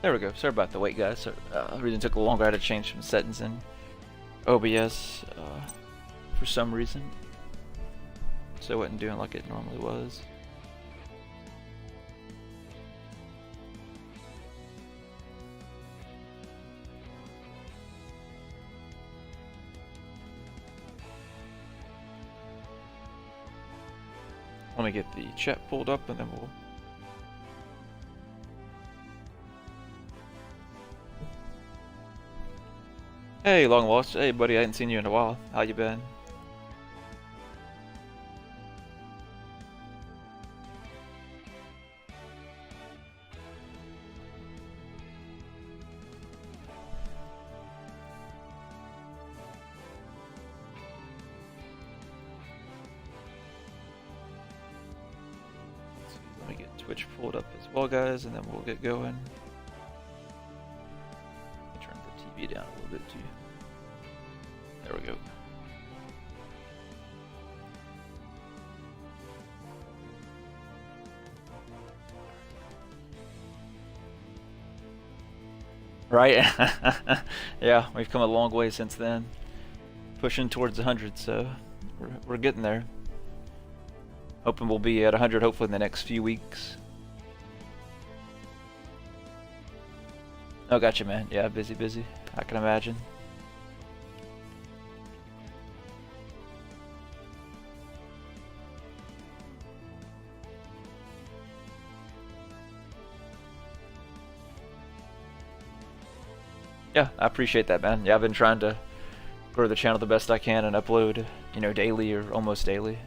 There we go. Sorry about the wait, guys. So, the reason it took a longer, I had to change some settings in OBS for some reason. So it wasn't doing like it normally was. Let me get the chat pulled up and then we'll... Hey, long lost. Hey, buddy, I hadn't seen you in a while. How you been? Let me get Twitch pulled up as well, guys, and then we'll get going. Turn the TV down a little bit too. There we go. Right? Yeah, we've come a long way since then. Pushing towards 100, so we're getting there. Hoping we'll be at 100 hopefully in the next few weeks. Oh, gotcha, man. Yeah, busy. I can imagine. Yeah, I appreciate that, man. Yeah, I've been trying to grow the channel the best I can and upload, you know, daily or almost daily.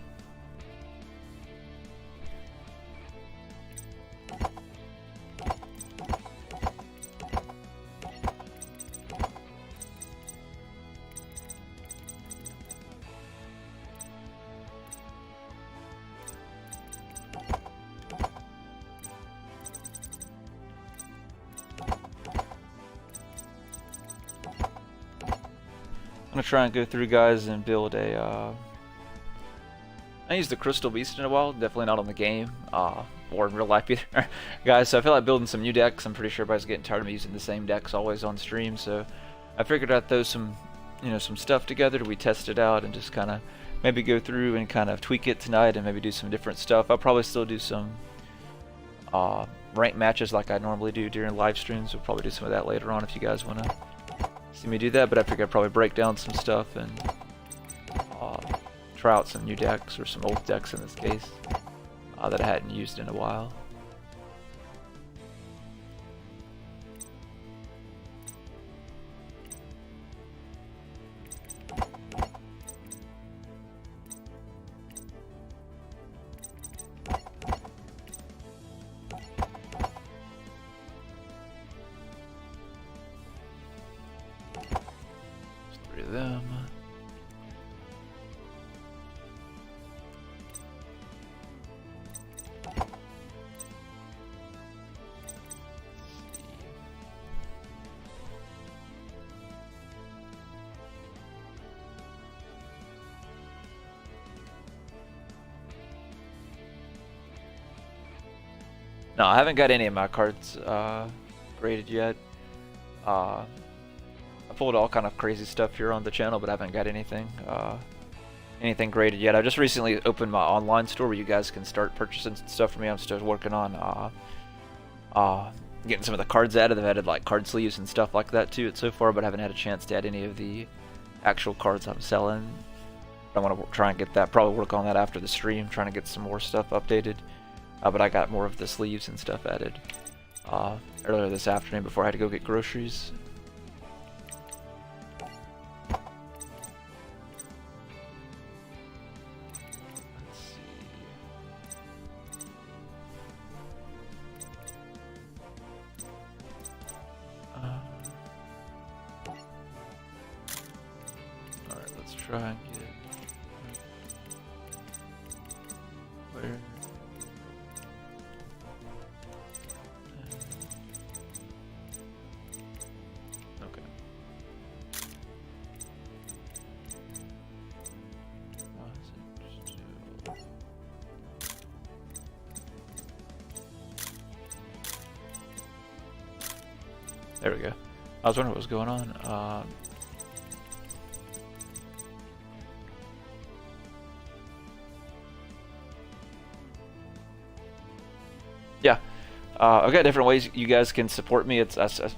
I'm gonna try and go through, guys, and build a I used the Crystal Beast in a while, definitely not on the game, or in real life either. Guys, so I feel like building some new decks. I'm pretty sure everybody's getting tired of me using the same decks always on stream, so I figured I'd throw some, you know, some stuff together. We test it out and just kind of maybe go through and kind of tweak it tonight and maybe do some different stuff. I'll probably still do some ranked matches like I normally do during live streams. We'll probably do some of that later on if you guys want to see me do that, but I figured I'd probably break down some stuff and try out some new decks, or some old decks in this case, that I hadn't used in a while. There's 3 of them. No, I haven't got any of my cards graded yet. I pulled all kind of crazy stuff here on the channel, but I haven't got anything graded yet. I just recently opened my online store where you guys can start purchasing stuff for me. I'm still working on getting some of the cards added. I've added like card sleeves and stuff like that to it so far, but I haven't had a chance to add any of the actual cards I'm selling. I want to try and get that, probably work on that after the stream, trying to get some more stuff updated. But I got more of the sleeves and stuff added earlier this afternoon before I had to go get groceries. Let's see. Alright, let's try and get... Where? There we go. I was wondering what was going on. Yeah, I've got different ways you guys can support me. I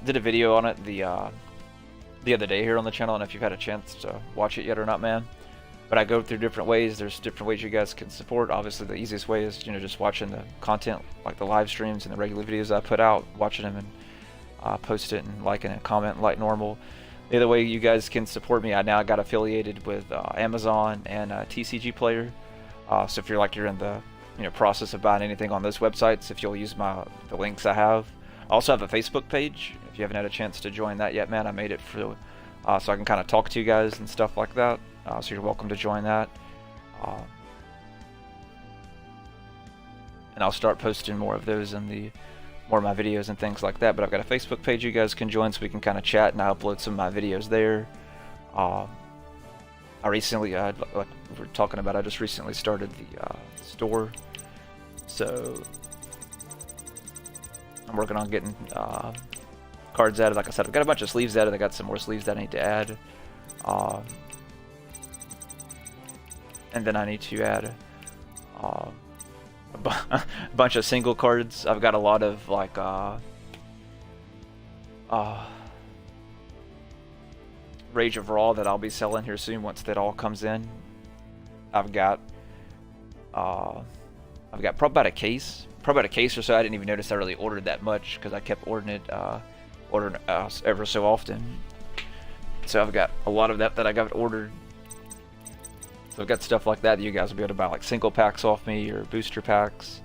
did a video on it the other day here on the channel, and if you've had a chance to watch it yet or not, man. But I go through different ways. There's different ways you guys can support. Obviously, the easiest way is, you know, just watching the content, like the live streams and the regular videos I put out, watching them and post it and liking and comment like normal. The other way you guys can support me, I now got affiliated with Amazon and TCG Player. So if you're in the process of buying anything on those websites, if you'll use the links I have. I also have a Facebook page. If you haven't had a chance to join that yet, man, I made it for so I can kind of talk to you guys and stuff like that. So you're welcome to join that. And I'll start posting more of those in more of my videos and things like that. But I've got a Facebook page you guys can join so we can kind of chat, and I upload some of my videos there. I recently, like we were talking about, I just recently started the store. So I'm working on getting cards added. Like I said, I've got a bunch of sleeves added. I got some more sleeves that I need to add. And then I need to add a bunch of single cards. I've got a lot of like Rage of Raw that I'll be selling here soon once that all comes in. I've got probably about a case or so. I didn't even notice I really ordered that much because I kept ordering it ever so often. So I've got a lot of that I got ordered. So I've got stuff like that you guys will be able to buy, like single packs off me or booster packs,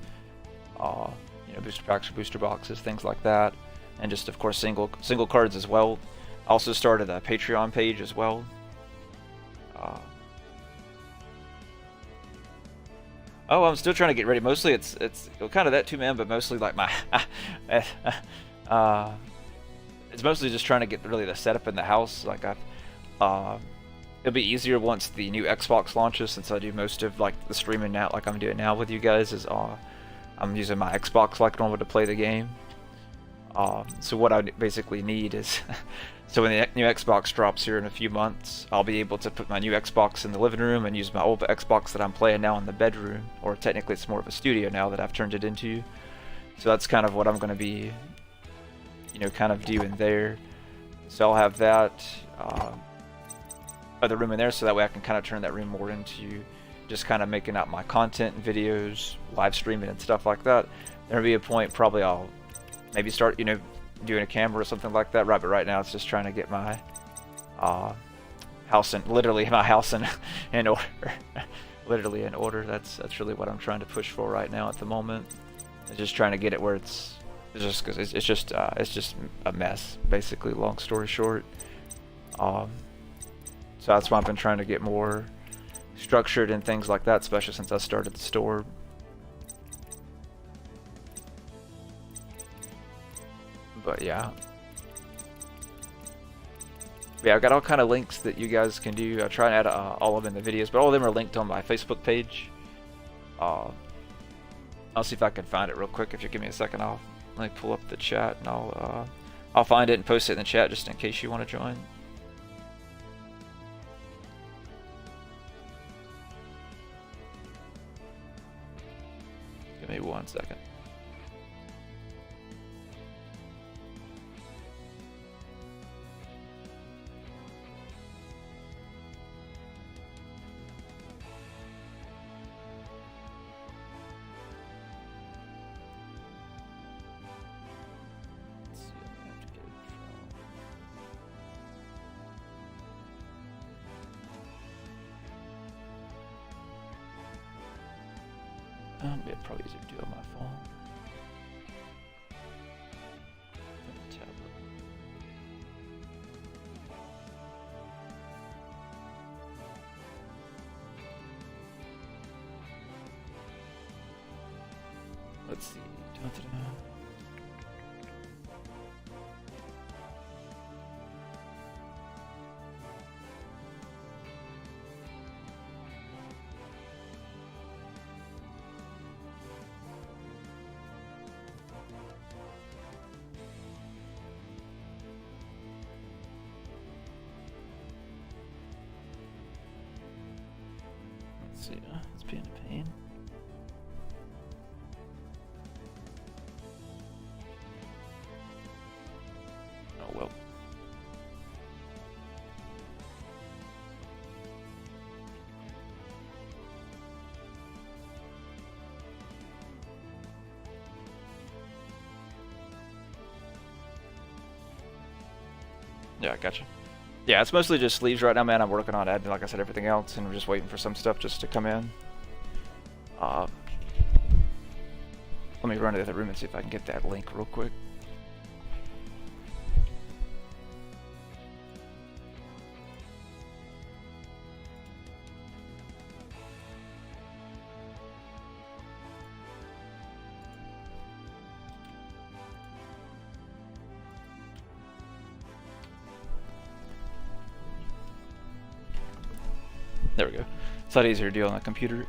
booster packs or booster boxes, things like that, and just of course single cards as well. I also started a Patreon page as well. Oh, I'm still trying to get ready. Mostly it's kind of that too, man. But mostly like my it's mostly just trying to get really the setup in the house. Like it'll be easier once the new Xbox launches, since I do most of like the streaming now, like I'm doing now with you guys. Is I'm using my Xbox like normal to play the game. So what I basically need is, so when the new Xbox drops here in a few months, I'll be able to put my new Xbox in the living room and use my old Xbox that I'm playing now in the bedroom, or technically it's more of a studio now that I've turned it into. So that's kind of what I'm going to be, kind of doing there. So I'll have that other room in there, so that way I can kind of turn that room more into just kind of making out my content and videos, live streaming and stuff like that. There'll be a point probably I'll maybe start, doing a camera or something like that, right? But right now it's just trying to get my house in order. Literally in order. That's really what I'm trying to push for right now at the moment. It's just trying to get it where it's just a mess, basically. Long story short. So that's why I've been trying to get more structured and things like that, especially since I started the store. But yeah, I've got all kind of links that you guys can do. I try and add all of them in the videos, but all of them are linked on my Facebook page. I'll see if I can find it real quick. If you give me a second, let me pull up the chat and I'll find it and post it in the chat just in case you want to join. Give me 1 second. Yeah, probably easier to do on my phone. Tablet. Let's see. Let's see. It's being a pain. Oh well. Yeah, gotcha. Yeah, it's mostly just sleeves right now, man. I'm working on adding, like I said, everything else, and we're just waiting for some stuff just to come in. Let me run to the other room and see if I can get that link real quick. There we go. It's a lot easier to do on the computer.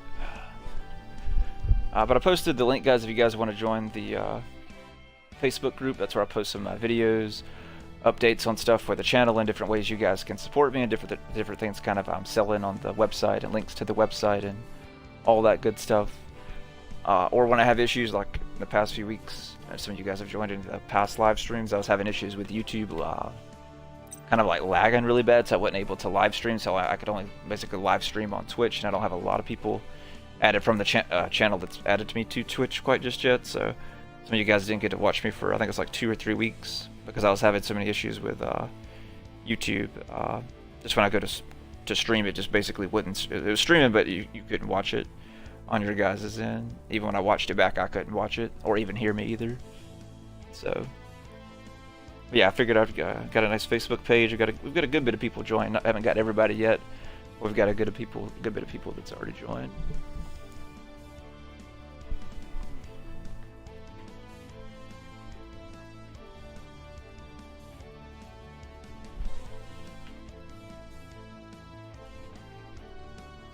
But I posted the link, guys, if you guys want to join the Facebook group. That's where I post some videos, updates on stuff for the channel, and different ways you guys can support me, and different things kind of I'm selling on the website, and links to the website, and all that good stuff. Or when I have issues, like in the past few weeks, some of you guys have joined in the past live streams, I was having issues with YouTube kind of like lagging really bad, so I wasn't able to live stream, so I could only basically live stream on Twitch, and I don't have a lot of people added from the channel that's added to me to Twitch quite just yet, so some of you guys didn't get to watch me for, I think it's like 2 or 3 weeks, because I was having so many issues with YouTube. Just when I go to stream, it just basically wouldn't, it was streaming, but you couldn't watch it on your guys' end. Even when I watched it back, I couldn't watch it, or even hear me either. So yeah, I figured I've got a nice Facebook page. We've got a good bit of people joined. I haven't got everybody yet. We've got a good bit of people that's already joined.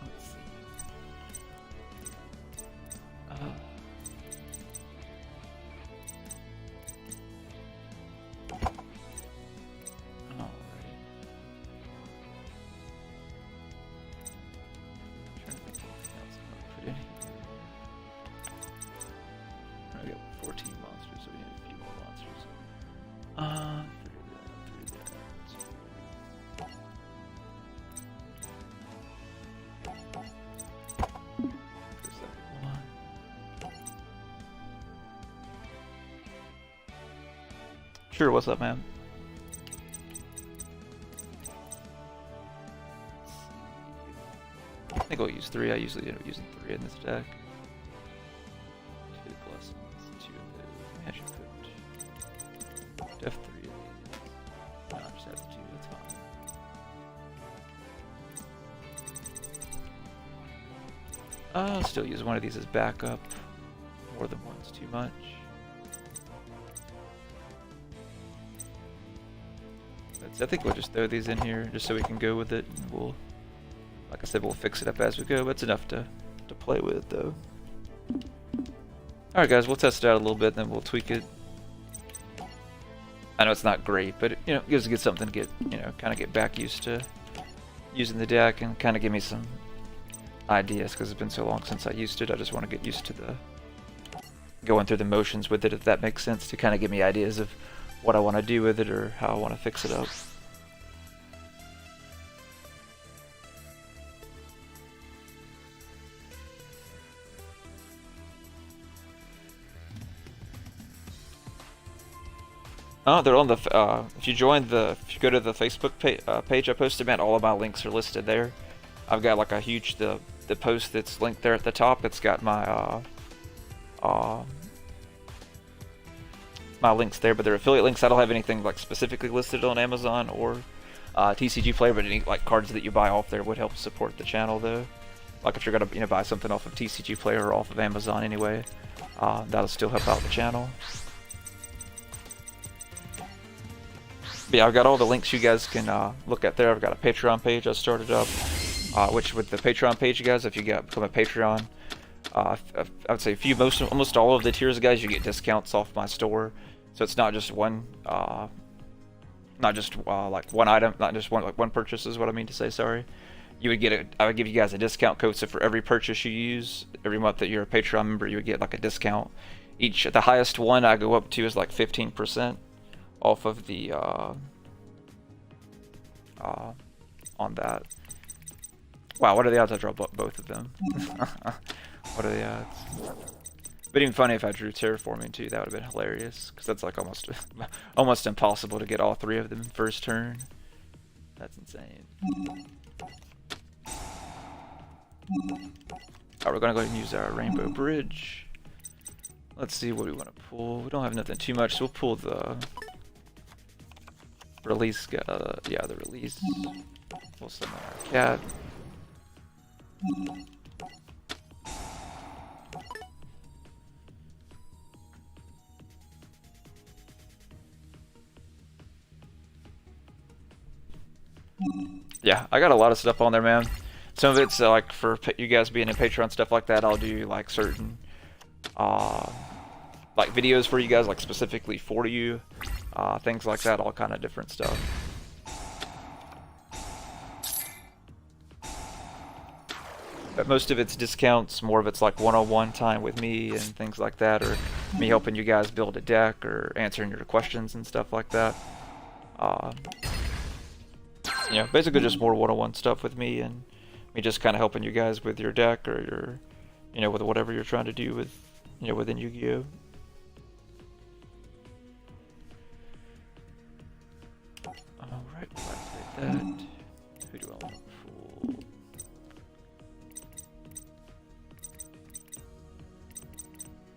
Let's see. Sure, what's up, man? I think I'll use 3. I usually end up using 3 in this deck. 2 blessings, 2 of those. I should put Def 3 of these. No, I just have 2, that's fine. I'll still use one of these as backup. More than one's too much. I think we'll just throw these in here just so we can go with it, and we'll, like I said, we'll fix it up as we go, but it's enough to play with, though. Alright guys, we'll test it out a little bit, and then we'll tweak it. I know it's not great, but it, you know, gives us something to get, you know, kind of get back used to using the deck, and kind of give me some ideas, because it's been so long since I used it. I just want to get used to the going through the motions with it, if that makes sense, to kind of give me ideas of what I want to do with it, or how I want to fix it up. Oh, they're on the, if you go to the Facebook page I posted, man, all of my links are listed there. I've got like a huge, the post that's linked there at the top, it's got my, my links there, but they're affiliate links. I don't have anything like specifically listed on Amazon or TCG Player, but any like cards that you buy off there would help support the channel, though. Like if you're gonna, you know, buy something off of TCG Player or off of Amazon anyway, that'll still help out the channel. But yeah, I've got all the links you guys can look at there. I've got a Patreon page I started up, which with the Patreon page, you guys, if you become a Patreon, I would say almost all of the tiers, guys, you get discounts off my store. So it's not just one, like one item, not just one purchase is what I mean to say. Sorry, you would get I would give you guys a discount code. So for every purchase you use, every month that you're a Patreon member, you would get like a discount. The highest one I go up to is like 15% off of the on that. Wow, what are the odds I draw both of them? What are the odds? But even funny if I drew terraforming too, that would have been hilarious, because that's like almost impossible to get all three of them first turn. That's insane. Alright, we're gonna go ahead and use our rainbow bridge. Let's see what we want to pull. We don't have nothing too much, so we'll pull the release. Yeah, the release. We'll summon our cat. Yeah, I got a lot of stuff on there, man. Some of it's like for you guys being in Patreon, stuff like that. I'll do like certain like videos for you guys, like specifically for you, things like that, all kind of different stuff. But most of it's discounts, more of it's like one-on-one time with me and things like that, or me helping you guys build a deck or answering your questions and stuff like that. Yeah, basically just more one-on-one stuff with me, and me just kind of helping you guys with your deck or your, with whatever you're trying to do with, within Yu-Gi-Oh. Alright, we'll activate that. Who do I want to pull?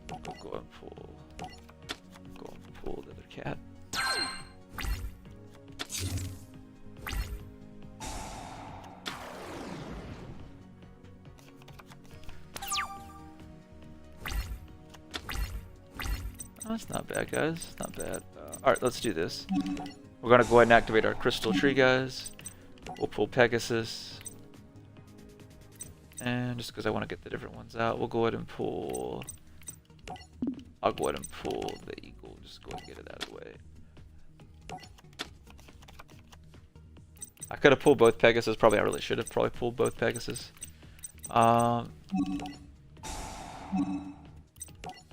We'll go and pull the other cat. That's not bad, guys. Not bad. Alright, let's do this. We're gonna go ahead and activate our crystal tree, guys. We'll pull Pegasus. And just because I want to get the different ones out, we'll go ahead and pull... I'll go ahead and pull the eagle. Just go ahead and get it out of the way. I could have pulled both Pegasus. Probably I really should have probably pulled both Pegasus.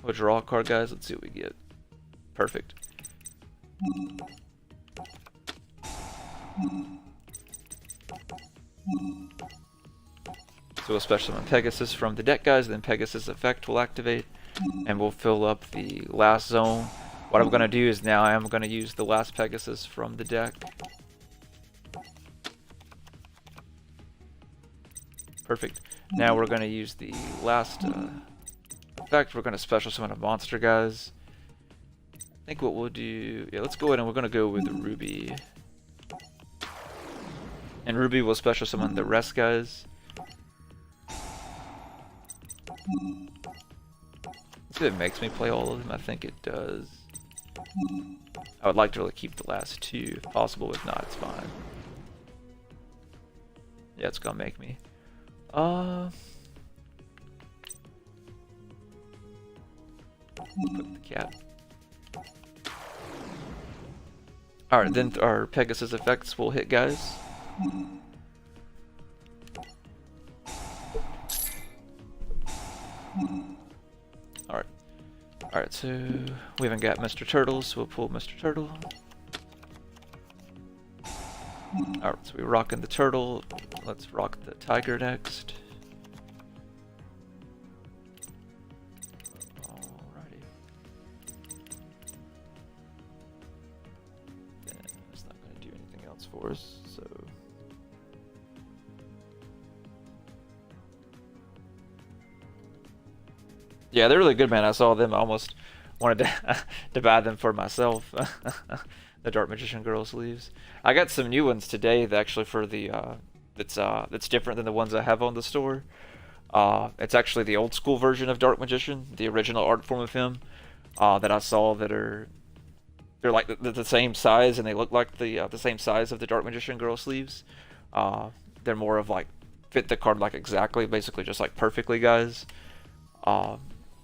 We'll draw a card, guys. Let's see what we get. Perfect. So we'll special summon Pegasus from the deck, guys. Then Pegasus effect will activate, and we'll fill up the last zone. What I'm going to do is now I am going to use the last Pegasus from the deck. Perfect. Now we're going to use the last effect. We're going to special summon a monster, guys. I think what we'll do... Yeah, let's go ahead and we're going to go with the Ruby. And Ruby will special summon the rest, guys. If it makes me play all of them, I think it does. I would like to really keep the last two if possible. If not, it's fine. Yeah, it's gonna make me. Put the cat. Alright, then our Pegasus effects will hit, guys. Alright, so we haven't got Mr. Turtle, so we'll pull Mr. Turtle. Alright, so we're rocking the turtle. Let's rock the tiger next. Alrighty. Then it's not going to do anything else for us, so... Yeah, they're really good, man. I saw them. I almost wanted to buy them for myself. The Dark Magician Girl sleeves. I got some new ones today that actually for the that's different than the ones I have on the store. It's actually the old school version of Dark Magician, the original art form of him that I saw that they're like the same size, and they look like the same size of the Dark Magician Girl sleeves. They're more of like fit the card like exactly, basically just like perfectly, guys.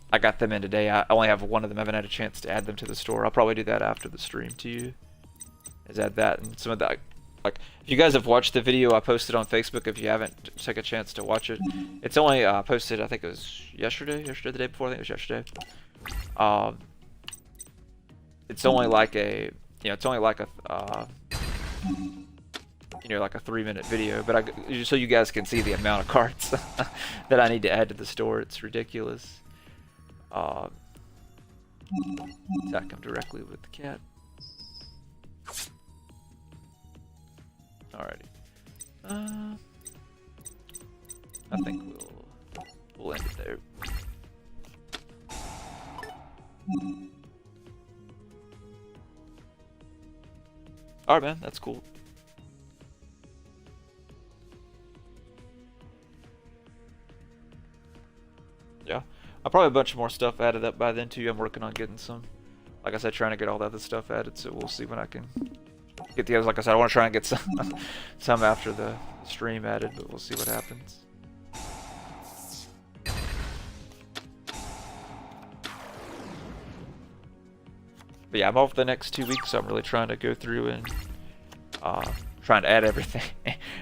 I got them in today. I only have one of them. I haven't had a chance to add them to the store. I'll probably do that after the stream to you. Is add that and some of that. like, if you guys have watched the video I posted on Facebook, if you haven't, take a chance to watch it. It's only posted, I think it was yesterday, the day before, I think it was yesterday. It's only like a, it's only like a, like a 3-minute video, but so you guys can see the amount of cards that I need to add to the store. It's ridiculous. Attack him directly with the cat. Alrighty. I think we'll end it there. Alright, man, that's cool. Yeah, I'll probably have a bunch more stuff added up by then too. I'm working on getting some, like I said, trying to get all the other stuff added, so we'll see when I can get the others. Like I said, I want to try and get some after the stream added, but we'll see what happens. But yeah, I'm off the next 2 weeks, so I'm really trying to go through and trying to add everything.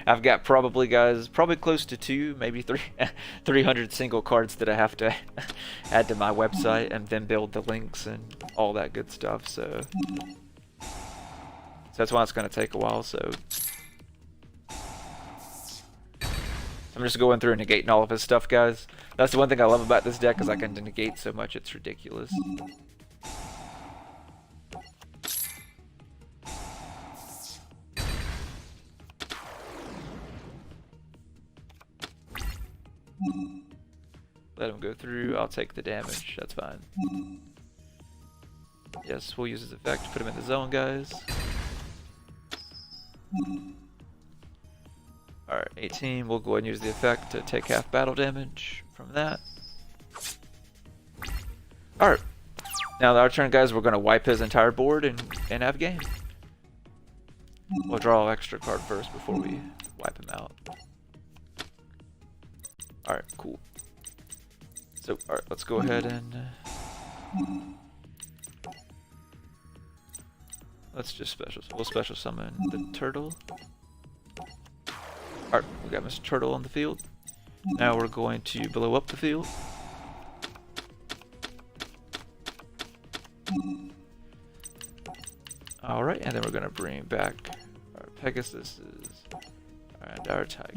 I've got probably close to 2, maybe 300 single cards that I have to add to my website and then build the links and all that good stuff. So that's why it's going to take a while. So I'm just going through and negating all of his stuff, guys. That's the one thing I love about this deck, is I can negate so much. It's ridiculous. Let him go through. I'll take the damage. That's fine. Yes, we'll use his effect to put him in the zone, guys. Alright, 18. We'll go ahead and use the effect to take half battle damage from that. Alright. Now our turn, guys. We're going to wipe his entire board and have game. We'll draw an extra card first before we wipe him out. Alright, cool. So, alright, let's go ahead and let's just we'll special summon the turtle. Alright, we got Mr. Turtle on the field. Now we're going to blow up the field. Alright, and then we're going to bring back our Pegasus and our tiger.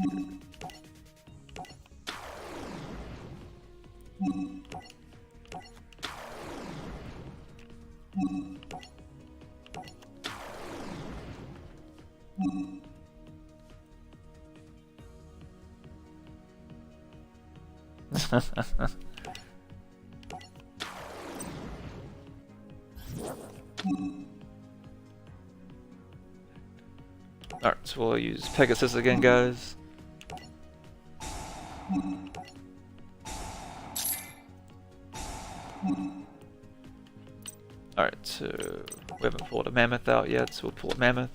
Alright, so we'll use Pegasus again, guys. Alright, so we haven't pulled a mammoth out yet, so we'll pull a mammoth.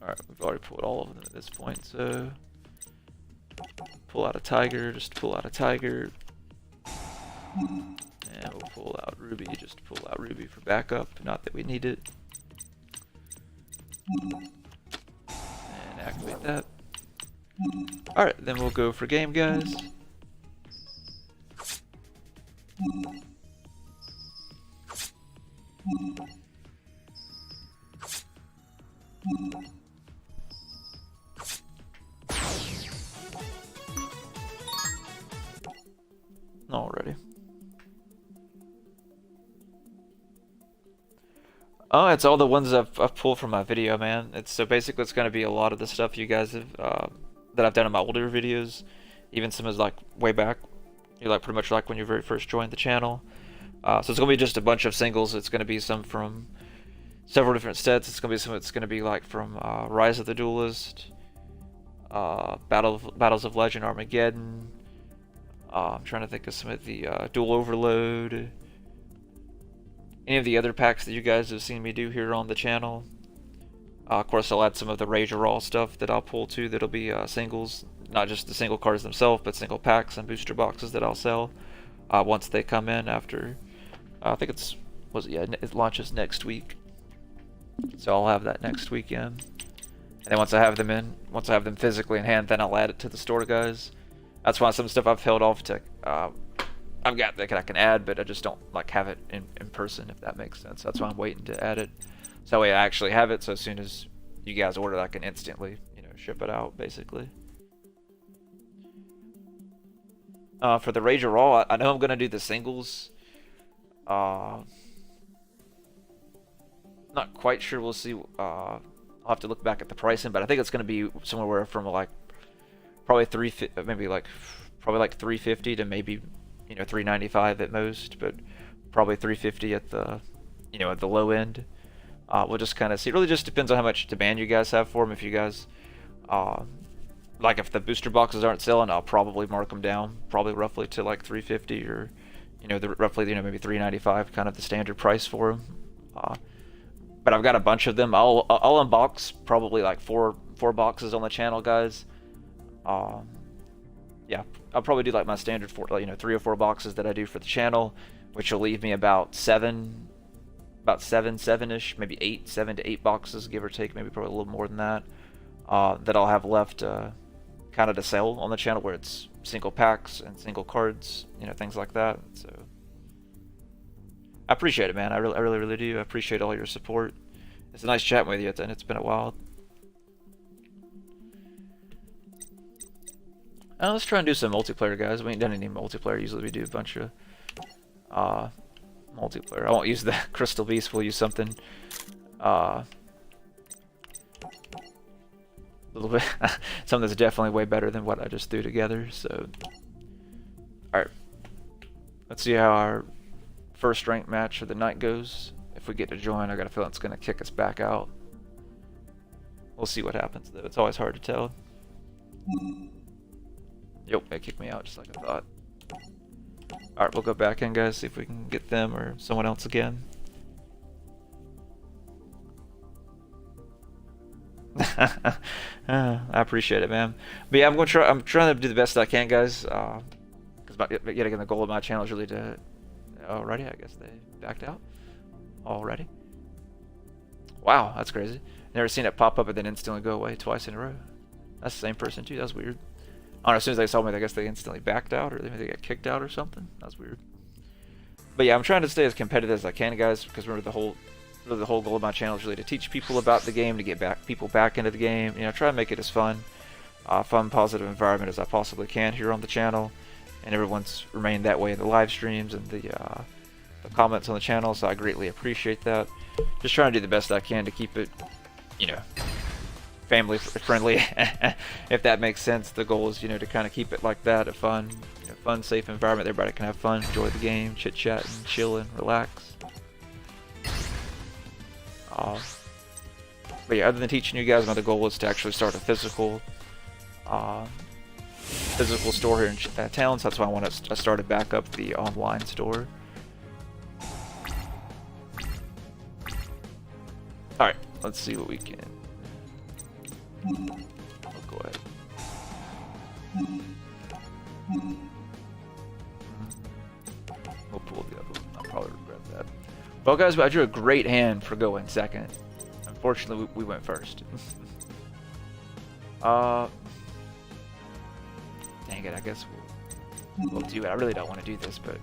Alright, we've already pulled all of them at this point, so pull out a tiger, just pull out a tiger. And we'll pull out Ruby, just pull out Ruby for backup, not that we need it. And activate that. Alright, then we'll go for game, guys. Alrighty. Oh, it's all the ones I've pulled from my video, man. So basically it's going to be a lot of the stuff you guys have that I've done in my older videos, even some is like way back. You're like pretty much like when you very first joined the channel. So it's going to be just a bunch of singles. It's going to be some from several different sets. It's going to be some that's going to be like from Rise of the Duelist, Battles of Legend, Armageddon. I'm trying to think of some of the Duel Overload. Any of the other packs that you guys have seen me do here on the channel. Of course, I'll add some of the Rage or Raw stuff that I'll pull too. That'll be singles, not just the single cards themselves, but single packs and booster boxes that I'll sell once they come in after. I think it's was it? Yeah, it launches next week. So I'll have that next weekend. And then once I have them physically in hand, then I'll add it to the store, guys. That's why some stuff I've held off to, I've got that I can add, but I just don't like have it in person, if that makes sense. That's why I'm waiting to add it. So that way I actually have it, so as soon as you guys order it, I can instantly, you know, ship it out, basically. For the Rage of Raw, I know I'm going to do the singles. Not quite sure, we'll see. I'll have to look back at the pricing, but I think it's going to be somewhere from like probably maybe like probably like 350 to maybe, you know, 395 at most, but probably 350 at the, you know, at the low end. We'll just kind of see. It really just depends on how much demand you guys have for them. If you guys like, if the booster boxes aren't selling, I'll probably mark them down, probably roughly to like 350 or, you know, roughly, you know, maybe 395, kind of the standard price for them. But I've got a bunch of them. I'll unbox probably like four boxes on the channel, guys. Yeah, I'll probably do like my standard 3 or 4 boxes that I do for the channel, which will leave me about seven-ish, maybe 7 to 8 boxes, give or take, maybe probably a little more than that. That I'll have left kind of to sell on the channel, where it's single packs and single cards, you know, things like that. So I appreciate it, man. I really do. I appreciate all your support. It's a nice chatting with you, and it's been a while. Let's try and do some multiplayer, guys. We ain't done any multiplayer. Usually we do a bunch of multiplayer. I won't use the Crystal Beast. We'll use something a little bit something that's definitely way better than what I just threw together. So, all right, let's see how our first ranked match of the night goes. If we get to join, I got a feeling it's gonna kick us back out. We'll see what happens, though. It's always hard to tell. Yep, they kicked me out just like I thought. Alright, we'll go back in, guys, see if we can get them or someone else again. I appreciate it, man. But yeah, I'm trying to do the best I can, guys. Because yet again, the goal of my channel is really to... Alrighty, I guess they backed out. Already. Wow, that's crazy. Never seen it pop up and then instantly go away twice in a row. That's the same person too. That's weird. I don't know, as soon as they saw me, I guess they instantly backed out, or maybe they got kicked out or something. That's weird. But yeah, I'm trying to stay as competitive as I can, guys, because remember the whole goal of my channel is really to teach people about the game, to get people back into the game. You know, try to make it as fun, positive environment as I possibly can here on the channel, and everyone's remained that way in the live streams and the comments on the channel. So I greatly appreciate that. Just trying to do the best I can to keep it, you know, family friendly, if that makes sense. The goal is, you know, to kind of keep it like that, a fun, you know, fun, safe environment. Everybody can have fun, enjoy the game, chit chat, and chill and relax. But yeah, other than teaching you guys, another goal is to actually start a physical store here in town. So that's why I started back up the online store. All right, let's see what we can. I'll go ahead. We'll pull the other one. I'll probably regret that. Well, guys, I drew a great hand for going second. Unfortunately, we went first. Dang it, I guess we'll do it. I really don't want to do this, but...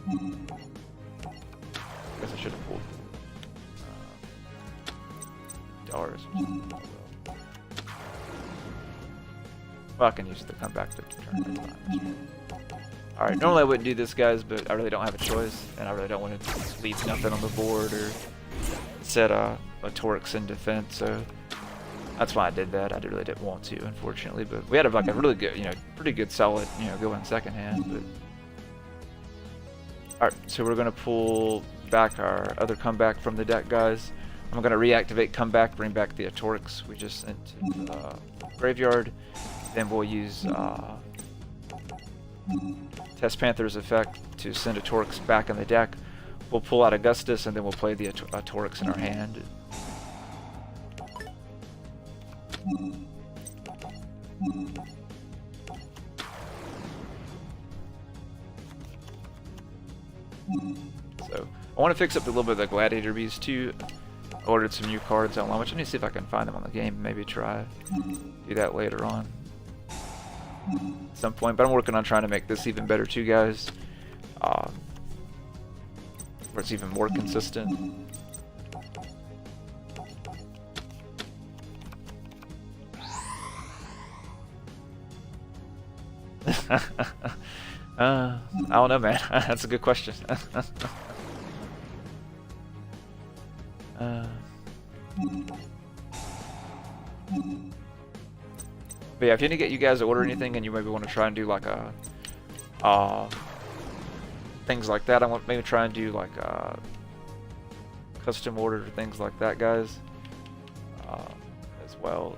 I guess I should have pulled dollars or something. Well, I can use the comeback to turn it on. Alright, normally I wouldn't do this, guys, but I really don't have a choice, and I really don't want to leave nothing on the board or set a Torx in defense, so that's why I did that. I really didn't want to, unfortunately, but we had like a really good, you know, pretty good solid, you know, go in second hand. But alright, so we're gonna pull back our other comeback from the deck, guys. I'm gonna reactivate comeback, bring back the Torx we just sent to the graveyard. Then we'll use Test Panther's effect to send a Torx back in the deck. We'll pull out Augustus, and then we'll play the Torx in our hand. So I want to fix up a little bit of the gladiator bees too. I ordered some new cards online, which I need to see if I can find them on the game. Maybe try do that later on at some point. But I'm working on trying to make this even better too, guys. Where it's even more consistent. I don't know, man. That's a good question. But yeah, if you need to get you guys to order anything and you maybe want to try and do like a things like that, I want maybe try and do like custom order things like that, guys, as well.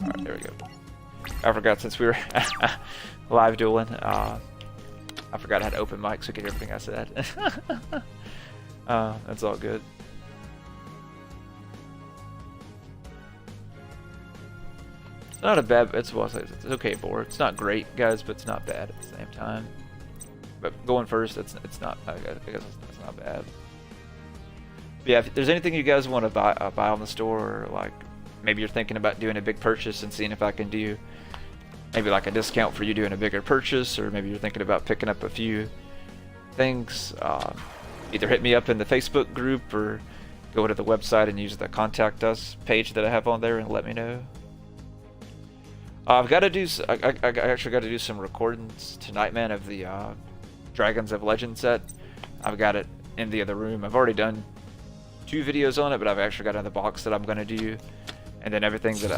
Alright, there we go. I forgot, since we were live dueling, I forgot I had open mic so you could hear everything I said. That's all good. It's not a bad, it's okay board. It's not great, guys, but it's not bad at the same time. But going first, it's not, I guess it's not bad. But yeah, if there's anything you guys want to buy on the store, or like maybe you're thinking about doing a big purchase and seeing if I can do maybe like a discount for you doing a bigger purchase, or maybe you're thinking about picking up a few things, either hit me up in the Facebook group or go to the website and use the contact us page that I have on there and let me know. I've got to do, I actually got to do some recordings tonight, man, of the Dragons of Legend set. I've got it in the other room. I've already done 2 videos on it, but I've actually got another box that I'm going to do. And then everything that,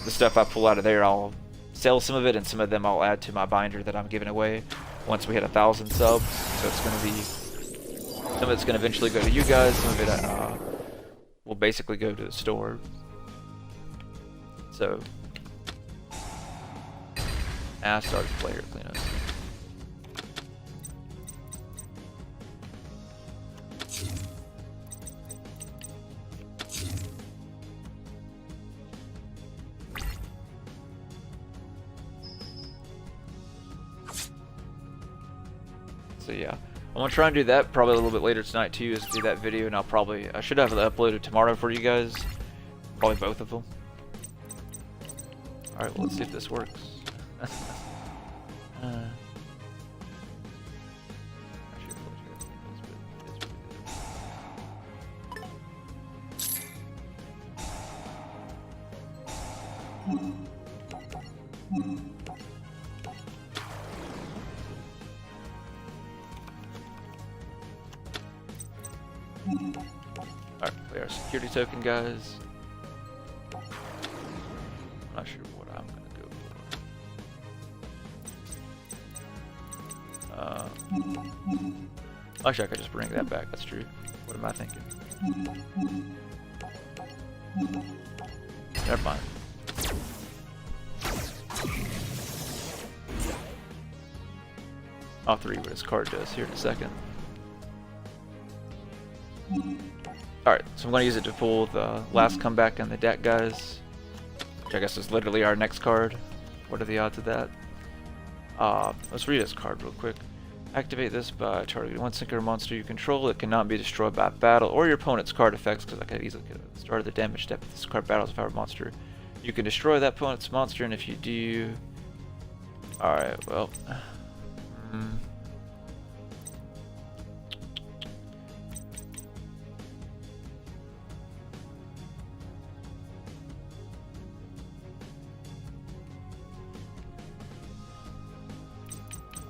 the stuff I pull out of there, I'll sell some of it, and some of them I'll add to my binder that I'm giving away once we hit 1,000 subs. So it's going to be, some of it's going to eventually go to you guys, some of it will basically go to the store. So, start player cleanup. So yeah, I'm gonna try and do that probably a little bit later tonight too, is do that video, and I should have it uploaded tomorrow for you guys, probably both of them. All right, well, let's see if this works. Alright, play our security token, guys. I'm not sure what I'm gonna go for. Actually, I could just bring that back. That's true. What am I thinking? Never mind. I'll 3 what his card does here in a second. Alright, so I'm going to use it to pull the last comeback in the deck, guys. Which I guess is literally our next card. What are the odds of that? Let's read this card real quick. Activate this by targeting one sinker monster you control. It cannot be destroyed by battle or your opponent's card effects, because I could easily have started the damage step if this card battles a power monster. You can destroy that opponent's monster, and if you do... Alright, well...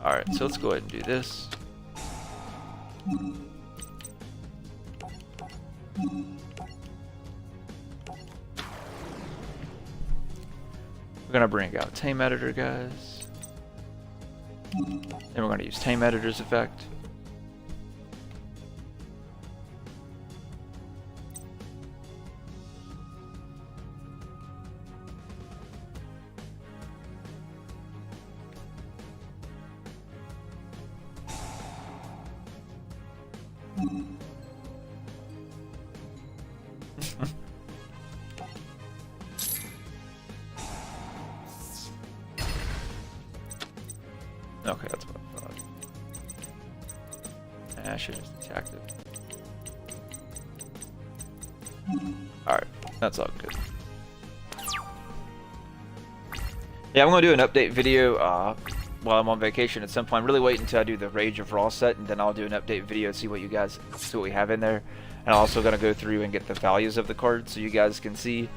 Alright, so let's go ahead and do this. We're gonna bring out Tame Editor, guys. Then we're gonna use Tame Editor's effect. Okay, that's what I thought. I should have just attacked it. Alright, that's all good. Yeah, I'm going to do an update video while I'm on vacation at some point. I'm really waiting until I do the Rage of Raw set, and then I'll do an update video and see what we have in there. And I'm also going to go through and get the values of the cards so you guys can see.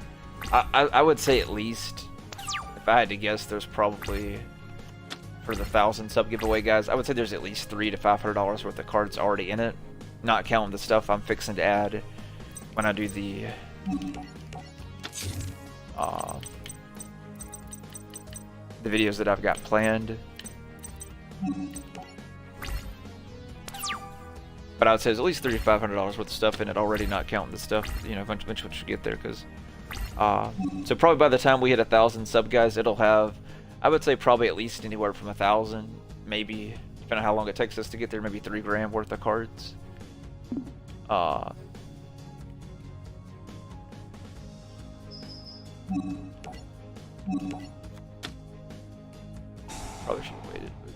I would say at least, if I had to guess, there's probably, for the 1,000 sub giveaway, guys, I would say there's at least $300 to $500 worth of cards already in it, not counting the stuff I'm fixing to add when I do the videos that I've got planned. But I would say there's at least $300 to $500 worth of stuff in it already, not counting the stuff, you know, eventually should get there, because so probably by the time we hit 1,000 sub, guys, it'll have, I would say, probably at least anywhere from 1,000, maybe, depending on how long it takes us to get there, maybe $3 grand worth of cards. Probably should have waited, but...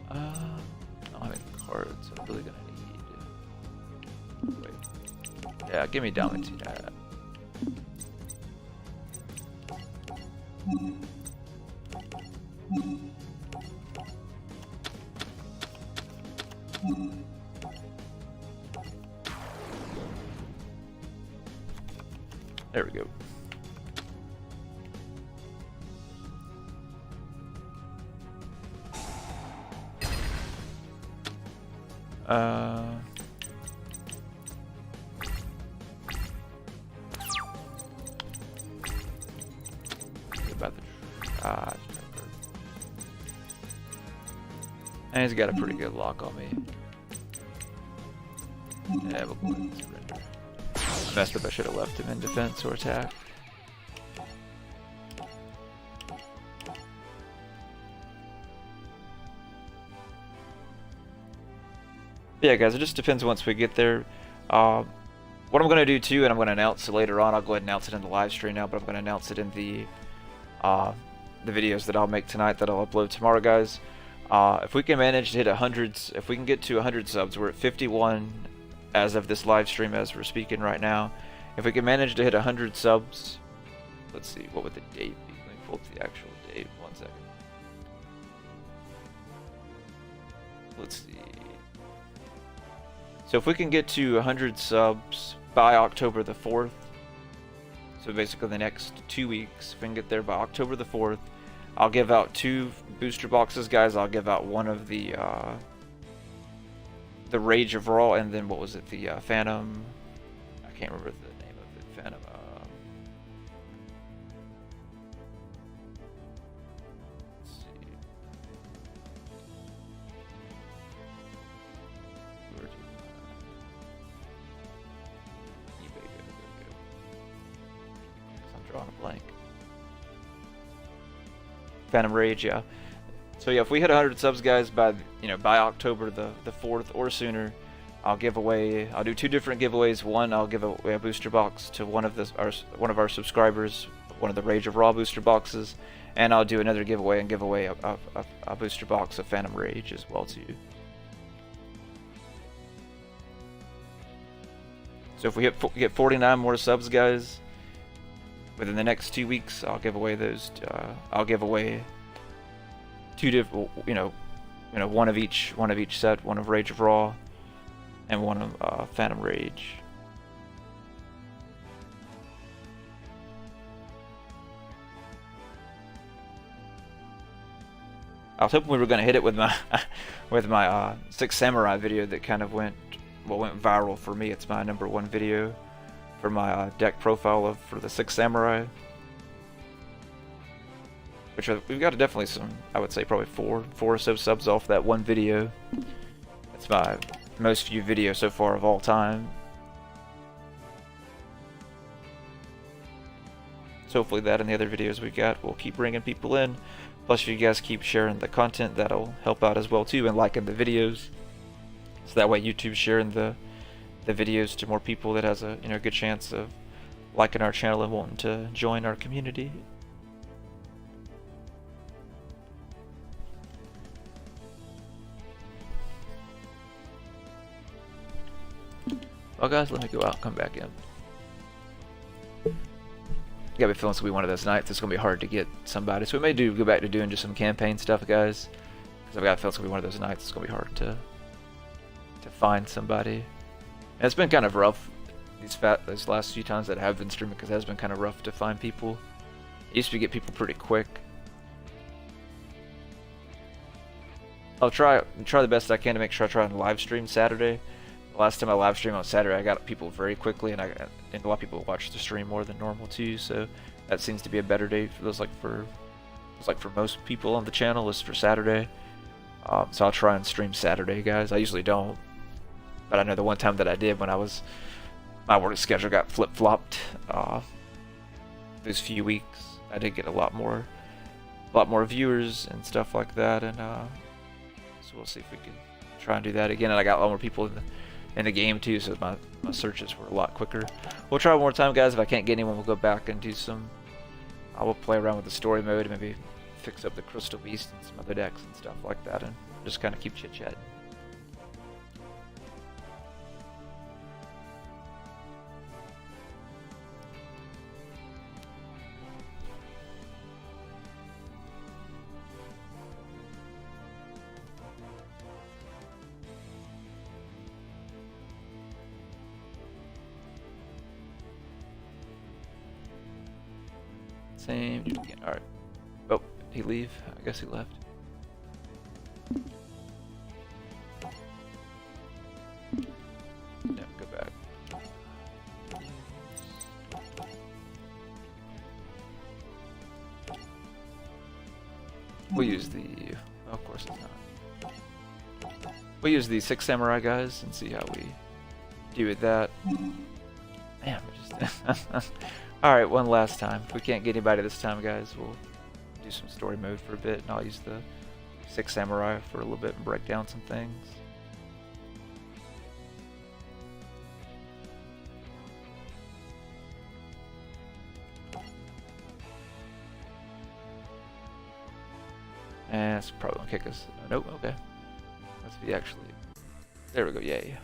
I don't have any cards, so I'm really gonna need... Wait. Yeah, give me Dominty. There we go. About the and he's got a pretty good lock on me. Yeah, we'll go ahead and surrender. Messed up, I should have left him in defense or attack. Yeah, guys, it just depends once we get there. What I'm going to do too, and I'm going to announce it later on, I'll go ahead and announce it in the live stream now, but I'm going to announce it in the videos that I'll make tonight that I'll upload tomorrow, guys. If we can manage to hit 100, if we can get to 100 subs, we're at 51 as of this live stream as we're speaking right now. If we can manage to hit 100 subs, let's see, what would the date be? Let me pull up the actual date, 1 second. Let's see. So if we can get to 100 subs by October the 4th, so basically the next 2 weeks, if we can get there by October the 4th, I'll give out 2 booster boxes, guys. I'll give out one of the Rage of Raw, and then what was it, the Phantom, I can't remember the name of it, Phantom, let's see. Where did eBay go? There we go. I'm drawing a blank. Phantom Rage, yeah. So yeah, if we hit 100 subs, guys, by by October the 4th or sooner, I'll give away. I'll do 2 different giveaways. One, I'll give away a booster box to one of our subscribers, one of the Rage of Raw booster boxes, and I'll do another giveaway and give away a booster box of Phantom Rage as well too. So if we get 49 more subs, guys, within the next 2 weeks, I'll give away those. I'll give away 2 different, one of each set, one of Rage of Raw, and one of Phantom Rage. I was hoping we were going to hit it with my with my 6 Samurai video that kind of went viral for me. It's my #1 video for my deck profile for the 6 Samurai, which we've got definitely some, I would say probably four or so subs off that one video. It's my most viewed video so far of all time. So hopefully that and the other videos we got will keep bringing people in. Plus, if you guys keep sharing the content, that'll help out as well too, and liking the videos. So that way YouTube's sharing the videos to more people that has a good chance of liking our channel and wanting to join our community. Well guys, let me go out and come back in. Got me feeling it's gonna be one of those nights it's gonna be hard to get somebody, so we may go back to doing just some campaign stuff, guys, because I've got a feeling it's gonna be one of those nights it's gonna be hard to find somebody. And it's been kind of rough these last few times that I have been streaming, because it has been kind of rough to find people. I used to get people pretty quick. I'll try the best I can to make sure I try and live stream Saturday. The last time I live streamed on Saturday, I got people very quickly, and a lot of people watch the stream more than normal too. So that seems to be a better day for those, for most people on the channel, is for Saturday. So I'll try and stream Saturday, guys. I usually don't, but I know the one time that I did, when my work schedule got flip-flopped those few weeks, I did get a lot more viewers and stuff like that, and so we'll see if we can try and do that again. And I got a lot more people in the game too, so my searches were a lot quicker. We'll try one more time, guys. If I can't get anyone, we'll go back and do some. I will play around with the story mode and maybe fix up the Crystal Beast and some other decks and stuff like that, and just kind of keep chit-chatting. Same dude again. Alright. Oh, he leave? I guess he left. Yeah, go back. We'll use the... Oh, of course it's not. We'll use the 6 Samurai, guys, and see how we do with that. Man, we're just... Alright, one last time. If we can't get anybody this time, guys, we'll do some story mode for a bit, and I'll use the 6 Samurai for a little bit and break down some things. And it's probably gonna kick us. Oh, nope, okay. Let's be actually... There we go, yay.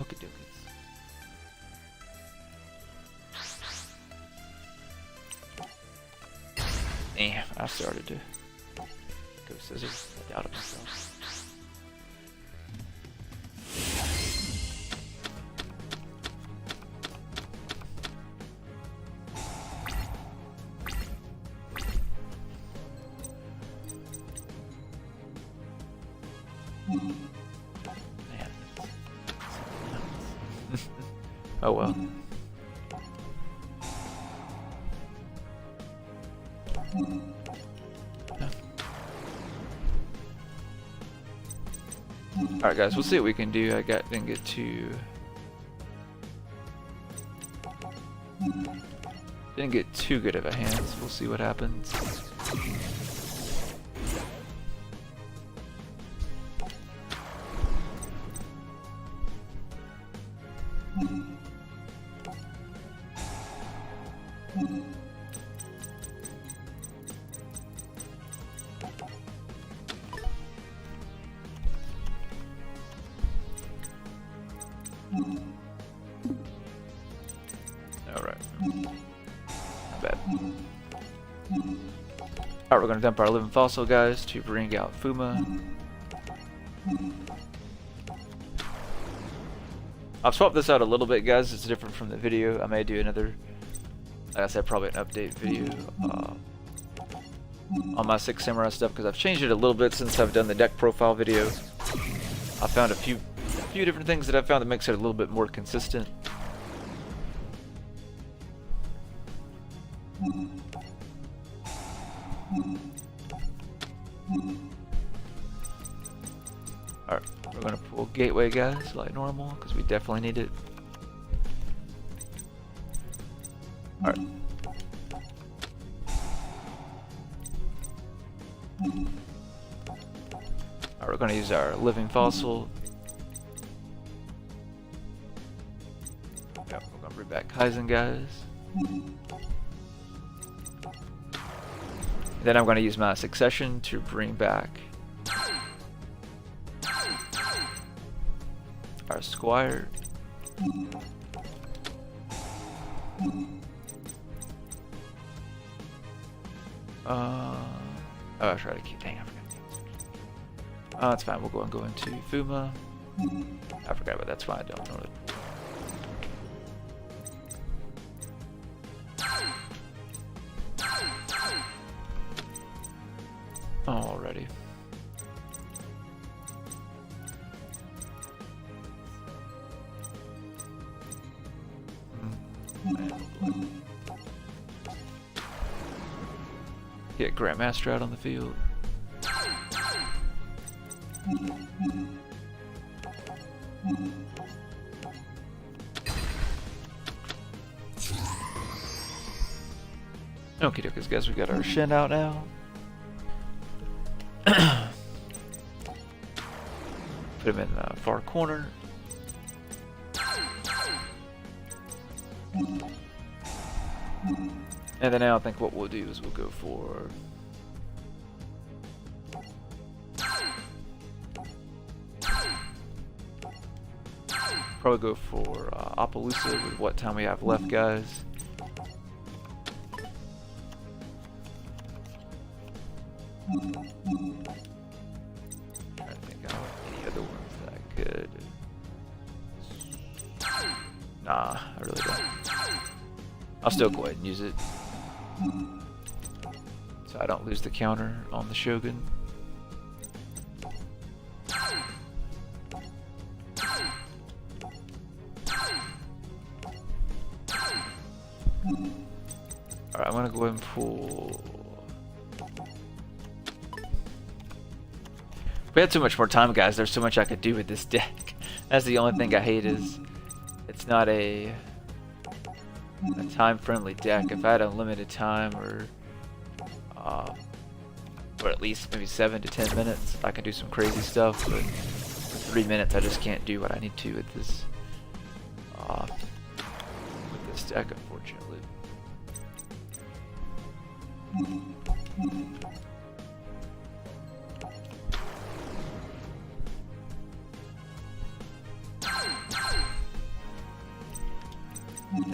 Okie dokies. Damn, I started to go scissors. I doubted myself. Man. Oh well. Alright guys, we'll see what we can do. Didn't get too good of a hand, so we'll see what happens. Alright. Not bad. Alright, we're gonna dump our living fossil, guys, to bring out Fuma. I've swapped this out a little bit, guys. It's different from the video. I may do another, like I said, probably an update video on my 6 Samurai stuff, because I've changed it a little bit since I've done the deck profile video. I found a few different things that I found that makes it a little bit more consistent. Alright, we're gonna pull Gateway, guys, like normal, because we definitely need it. Alright. Alright, we're gonna use our living fossil. Yep, we're gonna bring back Kaizen guys. Then I'm going to use my succession to bring back our squire. Oh, I try to keep. Dang, I forgot. Oh, that's fine. We'll go and go into Fuma. I forgot about that. That's fine. I don't know it. Alrighty. Get Grandmaster out on the field. Okie dokies, guys, we got our Shin out now. Put him in the far corner. And then now I think what we'll do is we'll go for probably go for Appaloosa with what time we have left, guys. Trying to think of any other ones that I could. Nah, I really don't. I'll still go ahead and use it, so I don't lose the counter on the Shogun. Alright, I'm gonna go ahead and pull. If we had so much more time, guys, there's so much I could do with this deck. That's the only thing I hate, is it's not a time-friendly deck. If I had unlimited time, or at least maybe 7 to 10 minutes, I can do some crazy stuff. But for 3 minutes, I just can't do what I need to with this deck, unfortunately.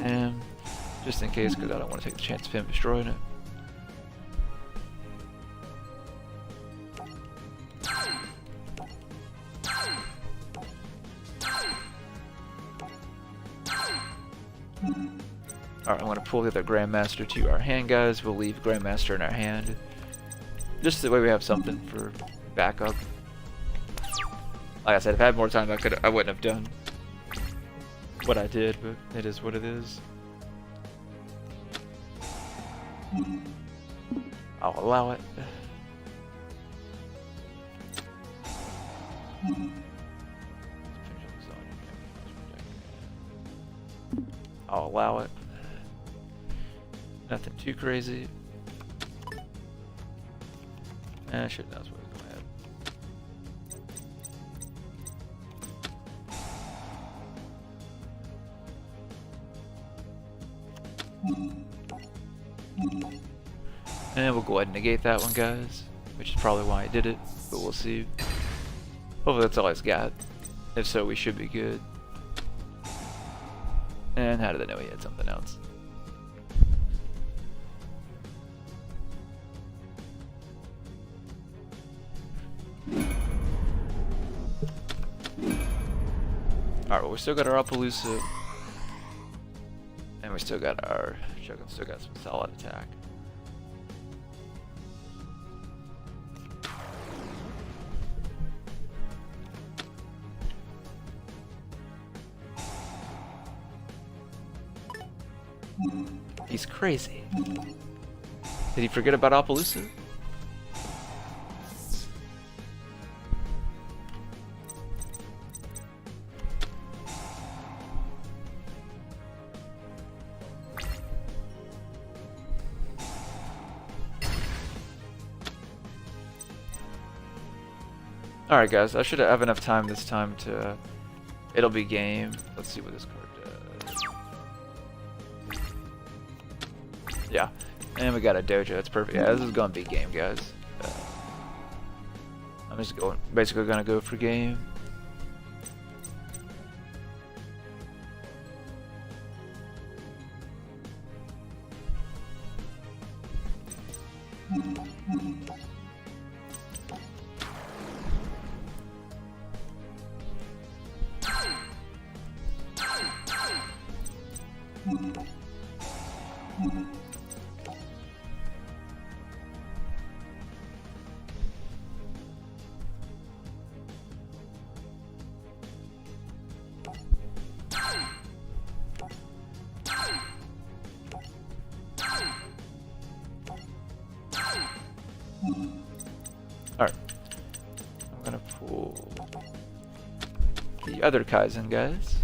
And just in case, because I don't want to take the chance of him destroying it. Alright, I'm going to pull the other Grandmaster to our hand, guys. We'll leave Grandmaster in our hand, just the way we have something for backup. Like I said, if I had more time, I wouldn't have done what I did, but it is what it is. I'll allow it. I'll allow it. Nothing too crazy. Shit, that's what it's gonna have. And we'll go ahead and negate that one, guys, which is probably why I did it, but we'll see. Hopefully that's all he's got. If so, we should be good. And how did I know he had something else? Alright, well, we still got our Appaloosa. And we still got our Shogun, still got some solid attack. He's crazy. Did he forget about Appaloosa? Alright guys, I should have enough time this time to... It'll be game. Let's see what this card does. Yeah. And we got a dojo. That's perfect. Yeah, this is gonna be game, guys. I'm just basically gonna go for game. Alright. I'm gonna pull the other Kaizen, guys.